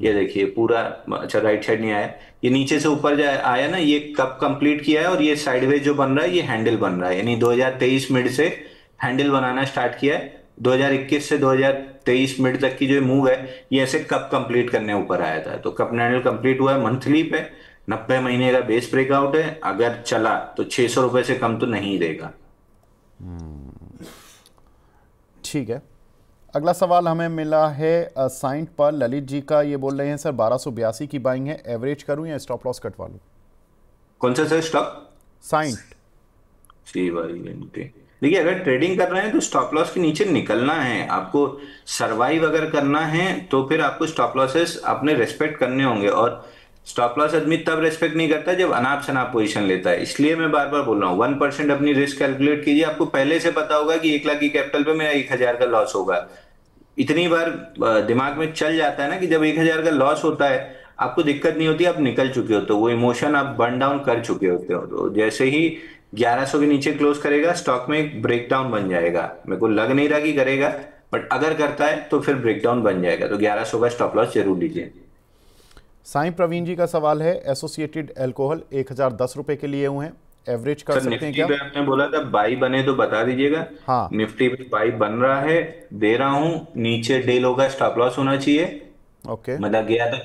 ये देखिए पूरा, अच्छा राइट साइड नहीं आया, ये नीचे से ऊपर जाए आया ना, ये कब कंप्लीट किया है, और ये साइडवेज जो बन रहा है ये हैंडल बन रहा है, यानी 2023 मिड से हैंडल बनाना स्टार्ट किया है। 2021 से 2023 मिड तक की जो मूव है ये ऐसे कब कंप्लीट करने ऊपर आया था, तो कब हैंडल कंप्लीट हुआ है मंथली पे, 90 महीने का बेस ब्रेकआउट है, अगर चला तो 600 रुपए से कम तो नहीं देगा। ठीक है। अगला सवाल हमें मिला है साइंट पर ललित जी का, ये बोल रहे हैं सर 1282 की बाइंग है, एवरेज करूं या स्टॉप लॉस कटवा लूं? कौन सा सर स्टॉक? साइंट। सी वाई एन। देखिए, अगर ट्रेडिंग कर रहे हैं तो स्टॉप लॉस के नीचे निकलना है आपको। सरवाइव अगर करना है तो फिर आपको स्टॉप लॉसेस अपने रेस्पेक्ट करने होंगे, और स्टॉप लॉस आदमी तब रेस्पेक्ट नहीं करता जब अनाप शनाप पोजीशन लेता है। इसलिए मैं बार बार बोल रहा हूँ 1% अपनी रिस्क कैलकुलेट कीजिए। आपको पहले से पता होगा कि 1 लाख की कैपिटल पे मेरा 1,000 का लॉस होगा। इतनी बार दिमाग में चल जाता है ना कि जब 1,000 का लॉस होता है आपको दिक्कत नहीं होती, आप निकल चुके होते हो, वो इमोशन आप बर्न डाउन कर चुके होते हो। तो जैसे ही 1100 के नीचे क्लोज करेगा स्टॉक में एक ब्रेकडाउन बन जाएगा। मेरे को लग नहीं रहा कि करेगा, बट अगर करता है तो फिर ब्रेकडाउन बन जाएगा, तो 1100 का स्टॉप लॉस जरूर लीजिए। साईं प्रवीण जी का सवाल है, एसोसिएटेड अल्कोहल 1010 रुपए के लिए हुए हैं, एवरेज कर सर सकते हैं निफ्टी क्या? पे आपने बोला था बाई बने तो बता दीजिएगा। हाँ, निफ्टी पे बाई बन रहा है, दे रहा हूं, नीचे डे लो का स्टॉप लॉस होना चाहिए। ओके। मतलब गया तो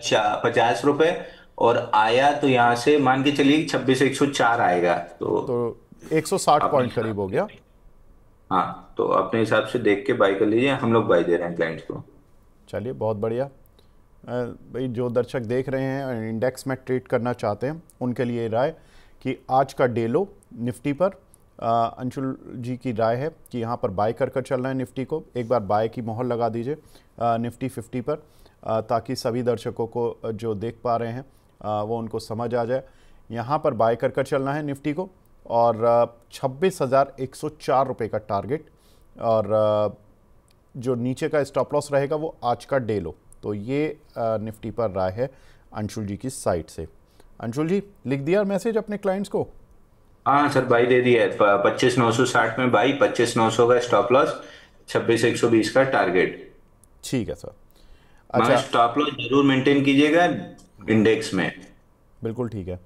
50 रुपए और आया तो यहाँ से मान के चलिए 26,104 आएगा, तो तो 160 अपने पॉइंट करीब हिसाब हो गया। से, हाँ तो अपने हिसाब से देख के बाई कर लीजिए। हम लोग बाई दे रहे हैं क्लाइंट्स को। चलिए, बहुत बढ़िया। भाई जो दर्शक देख रहे हैं और इंडेक्स में ट्रेड करना चाहते हैं उनके लिए राय कि आज का डे लो निफ्टी पर अंशुल जी की राय है कि यहाँ पर बाय कर चलना है निफ्टी को। एक बार बाय की मोहर लगा दीजिए निफ्टी 50 पर, ताकि सभी दर्शकों को जो देख पा रहे हैं वो उनको समझ आ जाए। यहाँ पर बाय कर चलना है निफ्टी को, और 26,104 रुपये का टारगेट, और जो नीचे का स्टॉप लॉस रहेगा वो आज का डे लो। तो ये निफ्टी पर राय है अंशुल जी की साइट से। अंशुल जी, लिख दिया मैसेज अपने क्लाइंट्स को? हाँ सर, बाई दे दिया है। 25,960 में बाई, 25,900 का स्टॉप लॉस, 26,120 का टारगेट। ठीक है सर। मगर अच्छा, स्टॉप लॉस जरूर मेंटेन कीजिएगा इंडेक्स में। बिल्कुल ठीक है।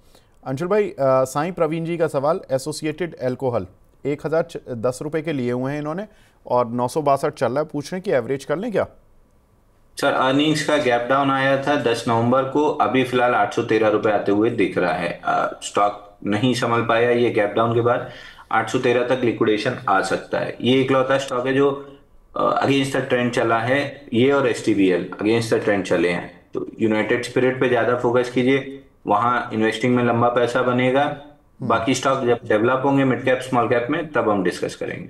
अंशुल भाई, साईं प्रवीण जी का सवाल, एसोसिएटेड अल्कोहल 1010 रुपये के लिए हुए हैं इन्होंने, और 962 चल रहा है, पूछ रहे हैं कि एवरेज कर लें क्या? सर अर्निंग्स का गैप डाउन आया था 10 नवंबर को, अभी फिलहाल 813 रुपए आते हुए दिख रहा है। स्टॉक नहीं संभल पाया ये गैप डाउन के बाद, 813 तक लिक्विडेशन आ सकता है। ये इकलौता स्टॉक है जो अगेंस्ट द ट्रेंड चला है, ये और एसटीबीएल अगेंस्ट द ट्रेंड चले हैं। तो यूनाइटेड स्पिरिट पे ज्यादा फोकस कीजिए, वहां इन्वेस्टिंग में लंबा पैसा बनेगा। बाकी स्टॉक जब डेवलप होंगे मिड कैप स्मॉल कैप में तब हम डिस्कस करेंगे।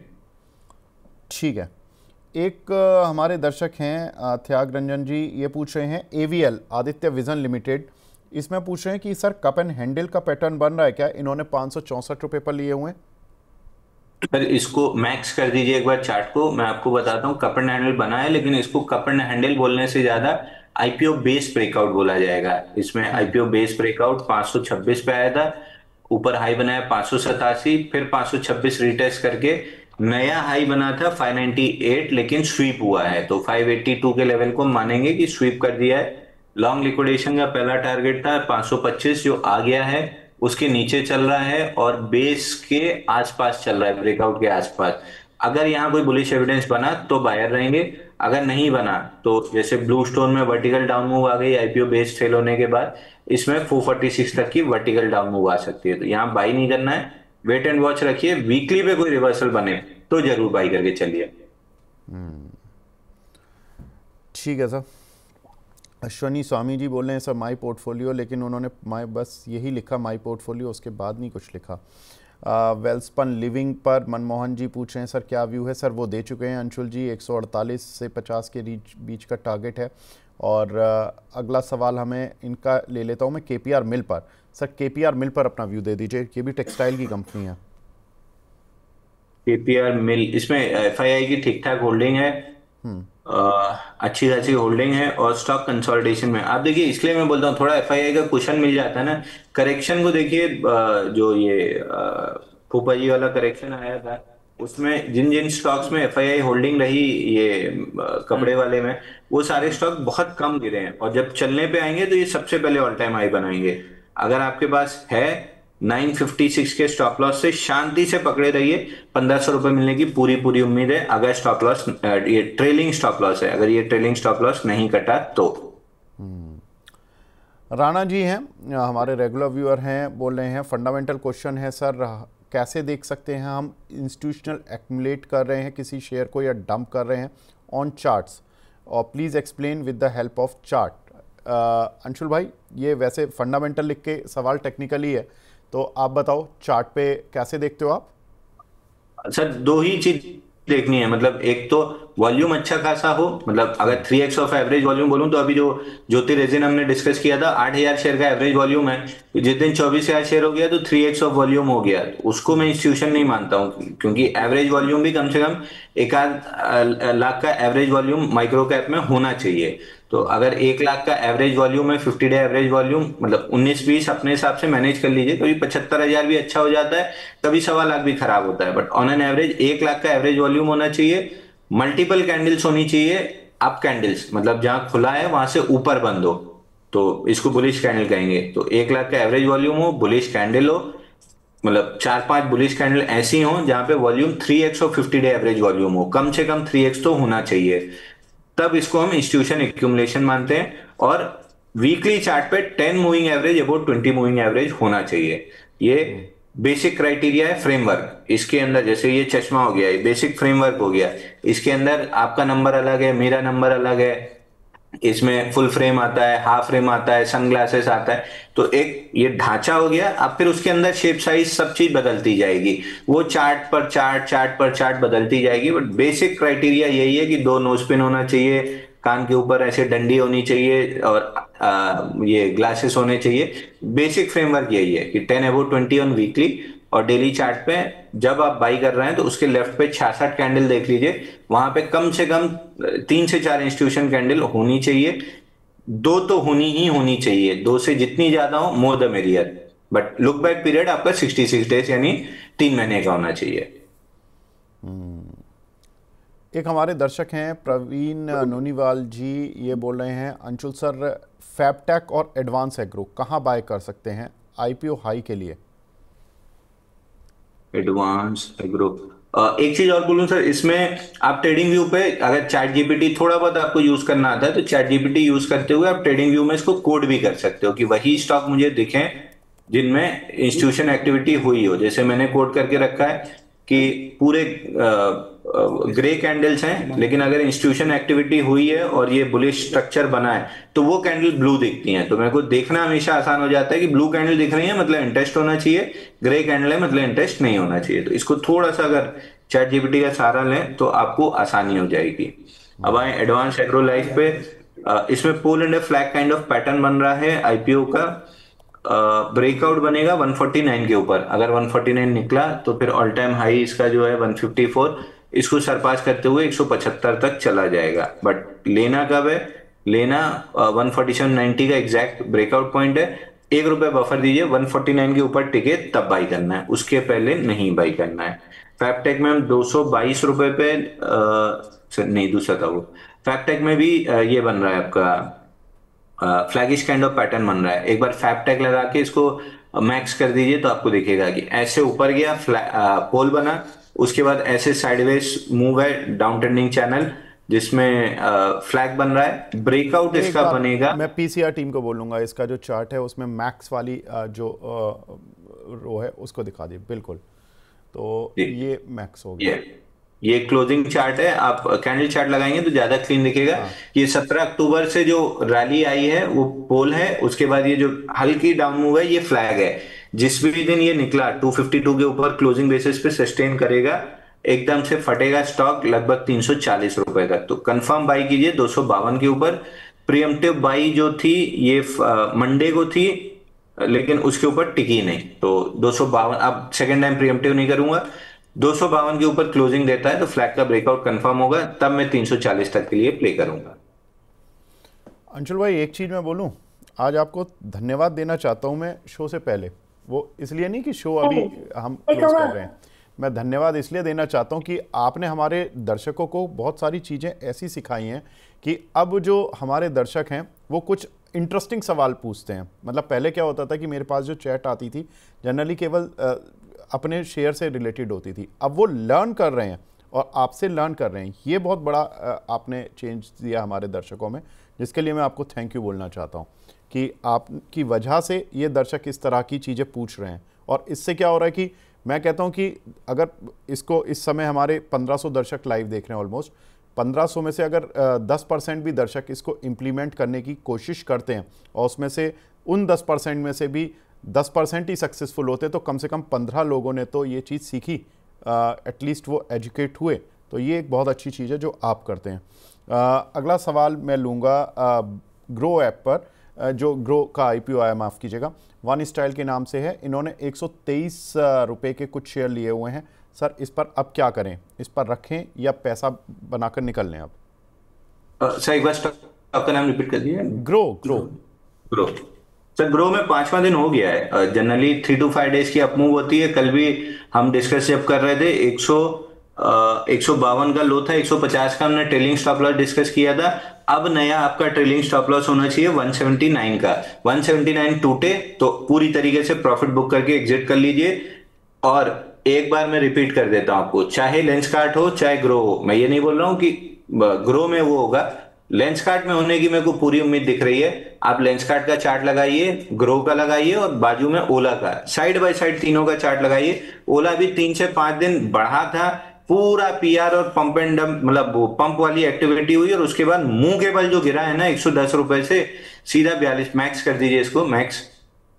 ठीक है। एक हमारे दर्शक हैं त्याग रंजन जी, ये पूछ रहे हैं एवीएल आदित्य विजन लिमिटेड इसमें पूछ रहे हैं कि सर कप एंड हैंडल का पैटर्न बन रहा है क्या, इन्होंने 564 रुपये पर लिए हुए हैं। सर इसको मैक्स कर दीजिए एक बार चार्ट को, मैं आपको बताता हूँ। कप एंड हैंडल बना है, लेकिन इसको कप एंड हैंडल बोलने से ज्यादा आईपीओ बेस ब्रेकआउट बोला जाएगा। इसमें आईपीओ बेस ब्रेकआउट 526 पे आया था, ऊपर हाई बनाया 587, फिर 526 रिटेस्ट करके नया हाई बना था 598, लेकिन स्वीप हुआ है। तो 582 के लेवल को मानेंगे कि स्वीप कर दिया है। लॉन्ग लिक्विडेशन का पहला टारगेट था 525 जो आ गया है, उसके नीचे चल रहा है और बेस के आसपास चल रहा है, ब्रेकआउट के आसपास। अगर यहाँ कोई बुलिश एविडेंस बना तो बायर रहेंगे, अगर नहीं बना तो जैसे ब्लू स्टोन में वर्टिकल डाउन मूव आ गई आईपीओ बेस फेल होने के बाद, इसमें 446 तक की वर्टिकल डाउन मूव आ सकती है। तो यहाँ बाई नहीं करना है, वेट एंड वॉच रखिए। वीकली पे कोई रिवर्सल बने तो जरूर बाई करके चलिए। ठीक है सर। अश्वनी स्वामी जी बोल रहे हैं सर माई पोर्टफोलियो, लेकिन उन्होंने माई बस यही लिखा माई पोर्टफोलियो, उसके बाद नहीं कुछ लिखा। वेल्सपन लिविंग पर मनमोहन जी पूछ रहे हैं सर क्या व्यू है। सर वो दे चुके हैं अंशुल जी, 148 से 50 के बीच का टारगेट है। और अगला सवाल हमें इनका ले लेता हूँ मैं, केपीआर मिल पर। सर केपीआर मिल पर अपना व्यू दे दीजिए, ये भी टेक्सटाइल की कंपनी है। केपीआर मिल, इसमें एफआईआई की ठीक ठाक होल्डिंग है, अच्छी खासी होल्डिंग है और स्टॉक कंसोलिडेशन में। आप देखिए, इसलिए मैं बोलता हूँ थोड़ा एफआईआई का कुशन मिल जाता है ना। करेक्शन को देखिए, जो ये फूफा जी वाला करेक्शन आया था, उसमें जिन जिन स्टॉक्स में एफआईआई होल्डिंग रही, ये कपड़े वाले में, वो सारे स्टॉक बहुत कम गिरे हैं। और जब चलने पे आएंगे तो ये सबसे पहले ऑल टाइम हाई बनाएंगे। अगर आपके पास है 956 के स्टॉप लॉस से शांति से पकड़े रहिए, 1500 रुपए मिलने की पूरी पूरी उम्मीद है। अगर स्टॉप लॉस, ये ट्रेलिंग स्टॉप लॉस है, अगर ये ट्रेलिंग स्टॉप लॉस नहीं कटा तो। राणा जी हैं, हमारे रेगुलर व्यूअर हैं, बोल रहे हैं फंडामेंटल क्वेश्चन है सर, कैसे देख सकते हैं हम इंस्टीट्यूशनल एक्यूमुलेट कर रहे हैं किसी शेयर को या डंप कर रहे हैं ऑन चार्ट्स, और please explain with the help of chart. Anshul भाई, ये वैसे फंडामेंटल लिख के सवाल टेक्निकली है, तो आप बताओ चार्ट पे कैसे देखते हो आप। सर दो ही चीज देखनी है, मतलब एक तो वॉल्यूम अच्छा खासा हो, मतलब अगर 3x ऑफ एवरेज वॉल्यूम बोलूं तो अभी जो ज्योति रेजिन हमने डिस्कस किया था 8000 शेयर का एवरेज वॉल्यूम है, तो जिस दिन 24,000 शेयर हो गया तो 3x ऑफ वॉल्यूम हो गया। तो उसको मैं इंस्टीट्यूशन नहीं मानता हूं, क्योंकि एवरेज वॉल्यूम भी कम से कम एक आध लाख का एवरेज वॉल्यूम माइक्रो कैप में होना चाहिए। तो अगर 1 लाख का एवरेज वॉल्यूम है, 50 डे एवरेज वॉल्यूम, मतलब 19-20 अपने हिसाब से मैनेज कर लीजिए। कभी 75,000 भी अच्छा हो जाता है, कभी 1.25 लाख भी खराब होता है, but on an average 1 lakh का एवरेज वॉल्यूम होना चाहिए। मल्टीपल कैंडल्स होनी चाहिए, अप कैंडल्स, मतलब जहां खुला है वहां से ऊपर बंद हो, तो इसको बुलिश कैंडल कहेंगे। तो 1 लाख का एवरेज वॉल्यूम हो, बुलिश कैंडल हो, मतलब 4-5 बुलिश कैंडल ऐसी हो जहां पे वॉल्यूम 3x और 50 डे एवरेज वॉल्यूम हो, कम से कम 3x तो होना चाहिए, तब इसको हम इंस्टीट्यूशन एक्यूमुलेशन मानते हैं। और वीकली चार्ट पे 10 moving average about 20 moving average होना चाहिए। ये बेसिक क्राइटेरिया है, फ्रेमवर्क। इसके अंदर जैसे ये चश्मा हो गया, ये बेसिक फ्रेमवर्क हो गया, इसके अंदर आपका नंबर अलग है, मेरा नंबर अलग है, इसमें फुल फ्रेम आता है, हाफ फ्रेम आता है, सनग्लासेस आता है। तो एक ये ढांचा हो गया, अब फिर उसके अंदर शेप साइज सब चीज बदलती जाएगी, वो चार्ट पर चार्ट, चार्ट पर चार्ट बदलती जाएगी। बट बेसिक क्राइटेरिया यही है कि 2 नोज पिन होना चाहिए, कान के ऊपर ऐसे डंडी होनी चाहिए, और ये ग्लासेस होने चाहिए। बेसिक फ्रेमवर्क यही है कि 10 अबव 20 ऑन वीकली। और डेली चार्ट पे जब आप बाई कर रहे हैं तो उसके लेफ्ट पे 66 कैंडल देख लीजिए, वहां पे कम से कम 3 से 4 इंस्टीट्यूशन कैंडल होनी चाहिए। 2 तो होनी ही होनी चाहिए, 2 से जितनी ज्यादा हो more the merrier. But look back period आपका 66 डेज यानी 3 महीने का होना चाहिए। एक हमारे दर्शक हैं प्रवीण नोनीवाल जी, ये बोल रहे हैं अंशुल सर फैबटेक और एडवांस एग्रो कहाँ बाय कर सकते हैं आईपीओ हाई के लिए। एडवांस एग्रो, एक चीज और बोलूं सर, इसमें आप ट्रेडिंग व्यू पे अगर चैट जीपीटी थोड़ा बहुत आपको यूज करना आता है तो चैट जीपीटी यूज करते हुए आप ट्रेडिंग व्यू में इसको कोड भी कर सकते हो कि वही स्टॉक मुझे दिखें जिनमें इंस्टीट्यूशन एक्टिविटी हुई हो। जैसे मैंने कोड करके रखा है कि पूरे ग्रे कैंडल्स हैं, लेकिन अगर इंस्टीट्यूशन एक्टिविटी हुई है और ये बुलिश स्ट्रक्चर बना है तो वो कैंडल ब्लू दिखती हैं। तो मेरे को देखना हमेशा आसान हो जाता है कि ब्लू कैंडल दिख रही है मतलब इंटरेस्ट होना चाहिए, ग्रे कैंडल है मतलब इंटरेस्ट नहीं होना चाहिए। तो इसको थोड़ा सा अगर चैट जीपीटी का सहारा लें तो आपको आसानी हो जाएगी। अब आए एडवांस एग्रो लाइफ पे। इसमें pole and flag kind of pattern बन रहा है आईपीओ का। ब्रेकआउट बनेगा 149 के ऊपर, अगर 149 निकला तो फिर ऑल टाइम हाई इसका जो है 154, इसको सरपास करते हुए 175 तक चला जाएगा। बट लेना कब है? लेना 147.90 का एग्जैक्ट ब्रेकआउट पॉइंट है। ₹1 बफर दीजिए, 149 के ऊपर टिके तब बाई करना है, उसके पहले नहीं बाई करना है। फैबटेक में हम ₹222 पे नहीं, दूसरा था वो। फैबटेक में भी ये बन रहा है आपका फ्लैगिश काइंड ऑफ पैटर्न बन रहा है। एक बार फैब टैग लगा के इसको मैक्स कर दीजिए तो आपको दिखेगा कि ऐसे ऊपर गया, पोल बना, उसके बाद ऐसे साइडवेज मूव है, डाउन ट्रेंडिंग चैनल जिसमें फ्लैग बन रहा है। ब्रेकआउट एक इसका बात बनेगा। मैं पीसीआर टीम को बोलूँगा, इसका जो चार्ट है उसमें मैक्स वाली जो रो है उसको दिखा दी बिल्कुल। तो ये मैक्स हो गया। ये क्लोजिंग चार्ट है, आप कैंडल चार्ट लगाएंगे तो ज्यादा क्लीन दिखेगा। हाँ। ये 17 अक्टूबर से जो रैली आई है वो पोल है, उसके बाद ये जो हल्की डाउन मूव है ये फ्लैग है। जिस भी दिन ये निकला 252 के ऊपर क्लोजिंग बेसिस पे सस्टेन करेगा, एकदम से फटेगा स्टॉक लगभग ₹340 तक। तो कंफर्म बाई कीजिए 252 के ऊपर। प्रीएम्प्टिव बाई जो थी ये मंडे को थी, लेकिन उसके ऊपर टिकी नहीं, तो 252 अब सेकेंड टाइम प्रीएम्प्टिव नहीं करूंगा। 252 के ऊपर क्लोजिंग देता है तो फ्लैग का ब्रेकआउट कंफर्म होगा, तब मैं 340 तक के लिए प्ले करूंगा। अंशुल भाई एक चीज़ मैं बोलूं, आज आपको धन्यवाद देना चाहता हूं मैं शो से पहले। वो इसलिए नहीं कि शो अभी हम क्लोज कर रहे हैं, मैं धन्यवाद इसलिए देना चाहता हूं कि आपने हमारे दर्शकों को बहुत सारी चीज़ें ऐसी सिखाई हैं कि अब जो हमारे दर्शक हैं वो कुछ इंटरेस्टिंग सवाल पूछते हैं। मतलब पहले क्या होता था कि मेरे पास जो चैट आती थी जनरली केवल अपने शेयर से रिलेटेड होती थी, अब वो लर्न कर रहे हैं और आपसे लर्न कर रहे हैं। ये बहुत बड़ा आपने चेंज दिया हमारे दर्शकों में, जिसके लिए मैं आपको थैंक यू बोलना चाहता हूँ कि आपकी वजह से ये दर्शक इस तरह की चीज़ें पूछ रहे हैं। और इससे क्या हो रहा है कि मैं कहता हूँ कि अगर इसको इस समय हमारे 1500 दर्शक लाइव देख रहे हैं, ऑलमोस्ट 1500 में से अगर 10% भी दर्शक इसको इम्प्लीमेंट करने की कोशिश करते हैं और उसमें से उन 10% में से भी 10% ही सक्सेसफुल होते, तो कम से कम 15 लोगों ने तो ये चीज़ सीखी, एटलीस्ट वो एजुकेट हुए। तो ये एक बहुत अच्छी चीज़ है जो आप करते हैं। अगला सवाल मैं लूँगा ग्रो ऐप पर, जो ग्रो का आईपीओ आया, माफ़ कीजिएगा, वन स्टाइल के नाम से है। इन्होंने ₹123 के कुछ शेयर लिए हुए हैं। सर इस पर अब क्या करें? इस पर रखें या पैसा बनाकर निकल लें अब? सर एक बार आपका नाम रिपीट कर दीजिए। Grow grow grow. Sir grow में 5वां दिन हो गया है। जनरली 3 to 5 डेज की अपमूव होती है। कल भी हम डिस्कस जब कर रहे थे 152 का लो था, 150 का हमने ट्रेलिंग स्टॉप लॉस डिस्कस किया था। अब नया आपका ट्रेलिंग स्टॉप लॉस होना चाहिए 179 का। 179 टूटे तो पूरी तरीके से प्रॉफिट बुक करके एग्जिट कर लीजिए। और एक बार मैं रिपीट कर देता हूं आपको, चाहे लेंसकार्ट हो चाहे ग्रो हो, मैं ये नहीं बोल रहा हूं कि ग्रो में वो होगा, लेंसकार्ट में होने की मेरे को पूरी उम्मीद दिख रही है। आप लेंसकार्ट का चार्ट लगाइए, ग्रो का लगाइए और बाजू में ओला का, साइड बाय साइड तीनों का चार्ट लगाइए। ओला भी 3 से 5 दिन बढ़ा था, पूरा पीआर और पंप एंड डंप, मतलब वो पंप वाली एक्टिविटी हुई और उसके बाद मुंह के बल जो गिरा है ना ₹110 से सीधा 42, मैक्स कर दीजिए इसको, मैक्स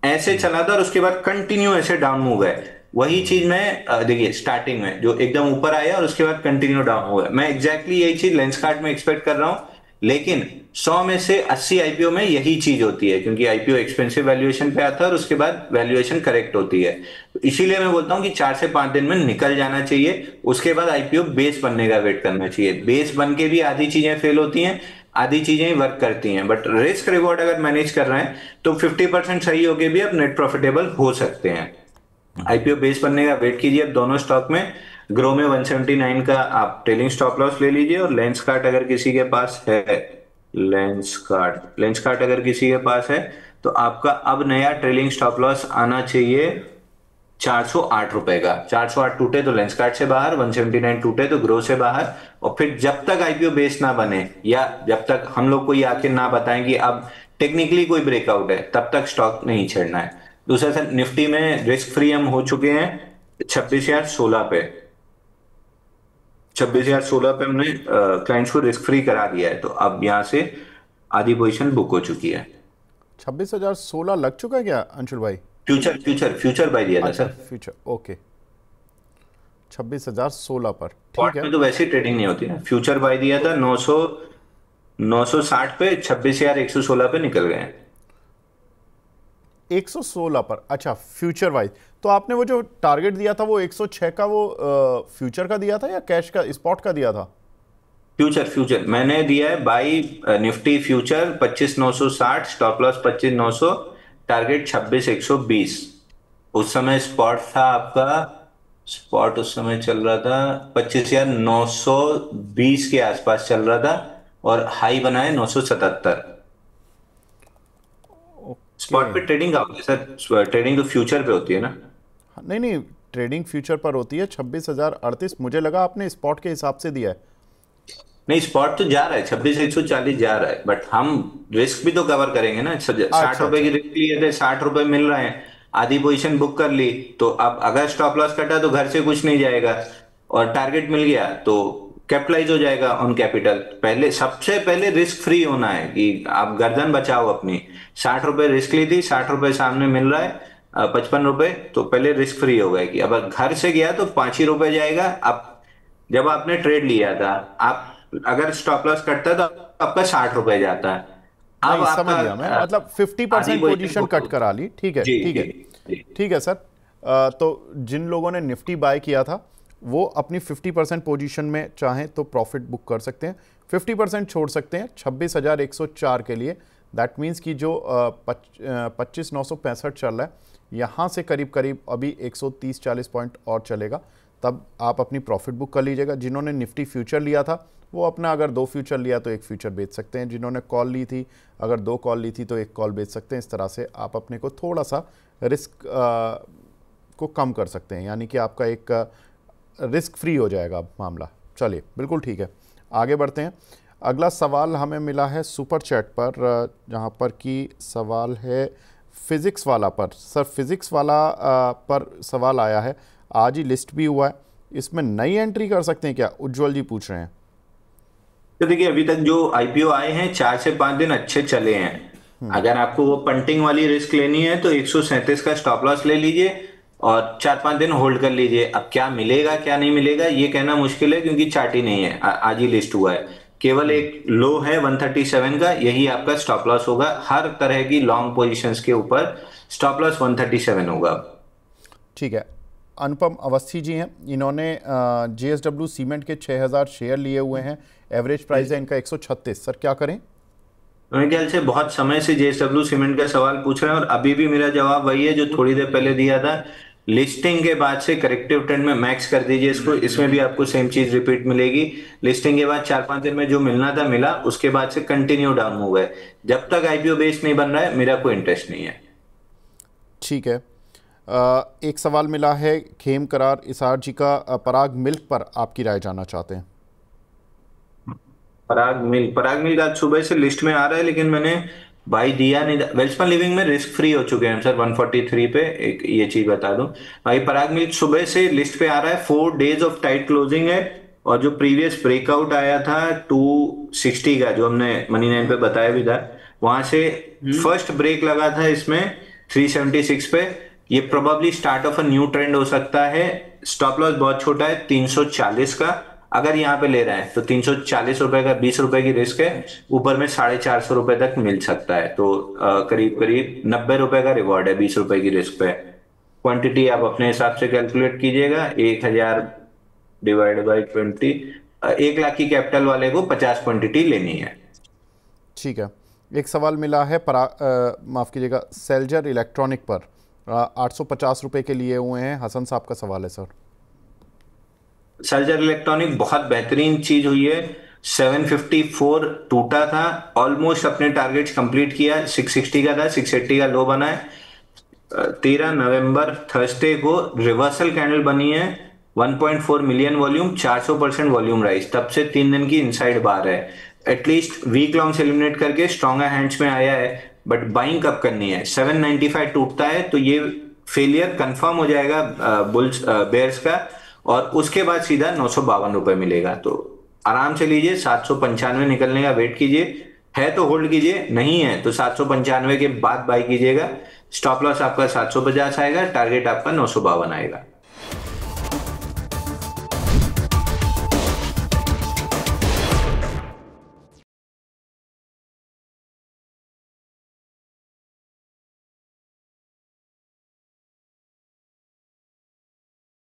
ऐसे चला था और उसके बाद कंटिन्यू ऐसे डाउन मूव है। वही चीज मैं देखिए स्टार्टिंग में जो एकदम ऊपर आया और उसके बाद कंटिन्यू डाउन हुआ, मैं एग्जैक्टली यही चीज लेंसकार्ट में एक्सपेक्ट कर रहा हूं। लेकिन 100 में से 80 आईपीओ में यही चीज होती है, क्योंकि आईपीओ एक्सपेंसिव वैल्यूएशन पे आता है और उसके बाद वैल्यूएशन करेक्ट होती है। तो इसीलिए मैं बोलता हूं कि 4 से 5 दिन में निकल जाना चाहिए। उसके बाद आईपीओ बेस बनने का वेट करना चाहिए। बेस बन के भी आधी चीजें फेल होती हैं, आधी चीजें ही वर्क करती हैं। बट रिस्क रिवॉर्ड अगर मैनेज कर रहे हैं तो 50% सही होके भी आप नेट प्रॉफिटेबल हो सकते हैं। आईपीओ बेस बनने का वेट कीजिए अब दोनों स्टॉक में। ग्रो में 179 का आप ट्रेलिंग स्टॉप लॉस ले लीजिए और लेंसकार्ट अगर किसी के पास है, लेंसकार्ट अगर किसी के पास है तो आपका अब नया ट्रेलिंग स्टॉप लॉस आना चाहिए ₹408 का। 408 टूटे तो लेंसकार्ट से बाहर, 179 टूटे तो ग्रो से बाहर। और फिर जब तक आईपीओ बेस ना बने या जब तक हम लोग को ये आखिर ना बताएं कि अब टेक्निकली कोई ब्रेकआउट है, तब तक स्टॉक नहीं छेड़ना है। दूसरा सर, निफ्टी में रिस्क फ्री हम हो चुके हैं 26,016 पे। 26,016 पे हमने क्लाइंट्स को रिस्क फ्री करा दिया है, तो अब यहां से आधी पोजीशन बुक हो चुकी है। 26,016 लग चुका है क्या अंशुल भाई? फ्यूचर बाय दिया था अच्छा, सर। Future, okay. 26,016 पर, ठीक स्पॉट है। में तो वैसे ही ट्रेडिंग नहीं होती है। फ्यूचर बाय दिया था 960 पे 26,116 पे निकल गए हैं। 116 पर, अच्छा फ्यूचर वाइज। तो आपने वो जो टारगेट दिया था वो 106 का, वो फ्यूचर का दिया था या कैश का, स्पॉट का दिया था? फ्यूचर फ्यूचर मैंने दिया है by Nifty future 25,960, stop loss 25,900, target 26,120। उस समय स्पॉट था आपका, स्पॉट उस समय चल रहा था 25,920 के आसपास चल रहा था, और हाई बना है 977। ओके। स्पॉट पे ट्रेडिंग का होता है सर, ट्रेडिंग तो फ्यूचर पे होती है ना। नहीं नहीं, ट्रेडिंग फ्यूचर पर होती है। 26,038, मुझे लगा आपने स्पॉट के हिसाब से दिया है। नहीं, स्पॉट तो जा रहा है 26,140 जा रहा है, बट हम रिस्क भी तो कवर करेंगे ना। 60 अच्छा रुपए अच्छा। की रिस्क लिए थे, 60 रुपए मिल रहे हैं, आधी पोजीशन बुक कर ली, तो अब अगर स्टॉप लॉस कटा तो घर से कुछ नहीं जाएगा, और टारगेट मिल गया तो कैपिटलाइज हो जाएगा ऑन कैपिटल। पहले सबसे पहले रिस्क फ्री होना है कि आप गर्दन बचाओ अपनी। 60 रुपए रिस्क ली थी, 60 रुपए सामने मिल रहा है 55 रुपए, तो पहले रिस्क फ्री हो गए कि अब घर से गया तो 5 ही रुपए जाएगा। अब जब आपने ट्रेड लिया था, आप अगर स्टॉप लॉस कटता है तो आपका 60 रुपए जाता है। अब नहीं समझ आपका गया मैं, मतलब आधी 50% पोजीशन पोजीशन बुक कट होगी। करा ली। ठीक है जी ठीक जी है। जी। ठीक है सर। तो जिन लोगों ने निफ्टी बाय किया था वो अपनी 50% पोजीशन में चाहें तो प्रॉफिट बुक कर सकते हैं, 50% छोड़ सकते हैं 26,104 के लिए। दैट मीन्स कि जो 25,965 चल रहा है, यहाँ से करीब करीब अभी 130-40 पॉइंट और चलेगा, तब आप अपनी प्रॉफिट बुक कर लीजिएगा। जिन्होंने निफ्टी फ्यूचर लिया था वो अपना, अगर 2 फ्यूचर लिया तो 1 फ्यूचर बेच सकते हैं। जिन्होंने कॉल ली थी, अगर 2 कॉल ली थी तो 1 कॉल बेच सकते हैं। इस तरह से आप अपने को थोड़ा सा रिस्क को कम कर सकते हैं, यानी कि आपका एक रिस्क फ्री हो जाएगा मामला। चलिए बिल्कुल ठीक है, आगे बढ़ते हैं। अगला सवाल हमें मिला है सुपर चैट पर, जहाँ पर कि सवाल है फिज़िक्स वाला पर। सर फिज़िक्स वाला पर सवाल आया है, आज ही लिस्ट भी हुआ है, इसमें नई एंट्री कर सकते हैं क्या? उज्जवल जी पूछ रहे हैं। तो देखिए, अभी तक जो आईपीओ आए हैं 4 से 5 दिन अच्छे चले हैं। अगर आपको वो पंटिंग वाली रिस्क लेनी है तो 137 का स्टॉप लॉस ले लीजिए और 4 5 दिन होल्ड कर लीजिए। अब क्या मिलेगा क्या नहीं मिलेगा ये कहना मुश्किल है, क्योंकि चार्ट ही नहीं है, आज ही लिस्ट हुआ है। केवल एक लो है 137 का, यही आपका स्टॉप लॉस होगा। हर तरह की लॉन्ग पोजीशंस के ऊपर स्टॉप लॉस 137 होगा। ठीक है। अनुपम अवस्थी जी हैं, इन्होंने JSW सीमेंट के 6,000 शेयर लिए हुए हैं, एवरेज प्राइस है इनका 136। सर क्या करें? मेरे ख्याल से बहुत समय से जेएसडब्ल्यू सीमेंट का सवाल पूछ रहे हैं, और अभी भी मेरा जवाब वही है जो थोड़ी देर पहले दिया था। लिस्टिंग के बाद से करेक्टिव ट्रेंड में मैक्स कर दीजिए इसको, इसमें भी आपको सेम चीज रिपीट मिलेगी। लिस्टिंग के बाद 4 5 दिन में जो मिलना था मिला, उसके बाद से कंटिन्यू डाउन मूव है। जब तक आईपीओ बेस नहीं बन रहा है मेरा कोई इंटरेस्ट नहीं है। ठीक है। एक सवाल मिला है खेम करार इसार जी का, पराग मिल्क पर आपकी राय जानना चाहते हैं। पराग मिल आज सुबह से लिस्ट में आ रहा है, लेकिन मैंने भाई दिया नहीं। वेल्सपन लिविंग में रिस्क फ्री हो चुके हैं सर 143 पे, एक ये चीज बता दूं। भाई पराग मिल सुबह से लिस्ट पे आ रहा है, 4 डेज ऑफ टाइट क्लोजिंग है, और जो प्रीवियस ब्रेकआउट आया था 260 का, जो हमने मनी 9 पे बताया भी था, वहां से फर्स्ट ब्रेक लगा था इसमें 376 पे। ये probably start of a new trend हो सकता है। स्टॉप लॉस बहुत छोटा है 340 का, अगर यहाँ पे ले रहे हैं तो 340 रुपए का 20 रुपए की रिस्क है, ऊपर में 450 रुपए तक मिल सकता है, तो करीब करीब 90 रुपए का रिवॉर्ड है 20 रुपए की रिस्क पे। क्वांटिटी आप अपने हिसाब से कैलकुलेट कीजिएगा, 1,000 डिवाइड बाई 20, 1 लाख की कैपिटल वाले को 50 क्वांटिटी लेनी है। ठीक है। एक सवाल मिला है माफ़ कीजिएगा, सेल्जर इलेक्ट्रॉनिक पर 850 रुपये के लिए हुए हैं। हसन साहब का सवाल है सर। सर्जर इलेक्ट्रॉनिक बहुत बेहतरीन चीज हुई है। 754 टूटा था, ऑलमोस्ट अपने टारगेट्स कंप्लीट किया। 660 का था, 680 का लो बना है। 13 नवंबर थर्सडे को रिवर्सल कैंडल बनी है, 1.4 मिलियन वॉल्यूम, 400% वॉल्यूम राइज। तब से 3 दिन की इनसाइड बार है। एटलीस्ट वीक लॉन्ग एलिमिनेट करके स्ट्रॉन्गर हैंड्स में आया है, बट बाइंग कब करनी है? 795 टूटता है तो ये फेलियर कंफर्म हो जाएगा बुल्स बेयर्स का, और उसके बाद सीधा 952 रुपए मिलेगा। तो आराम से लीजिए, 795 निकलने का वेट कीजिए, है तो होल्ड कीजिए, नहीं है तो 795 के बाद बाई कीजिएगा। स्टॉप लॉस आपका 750 आएगा, टारगेट आपका 952 आएगा।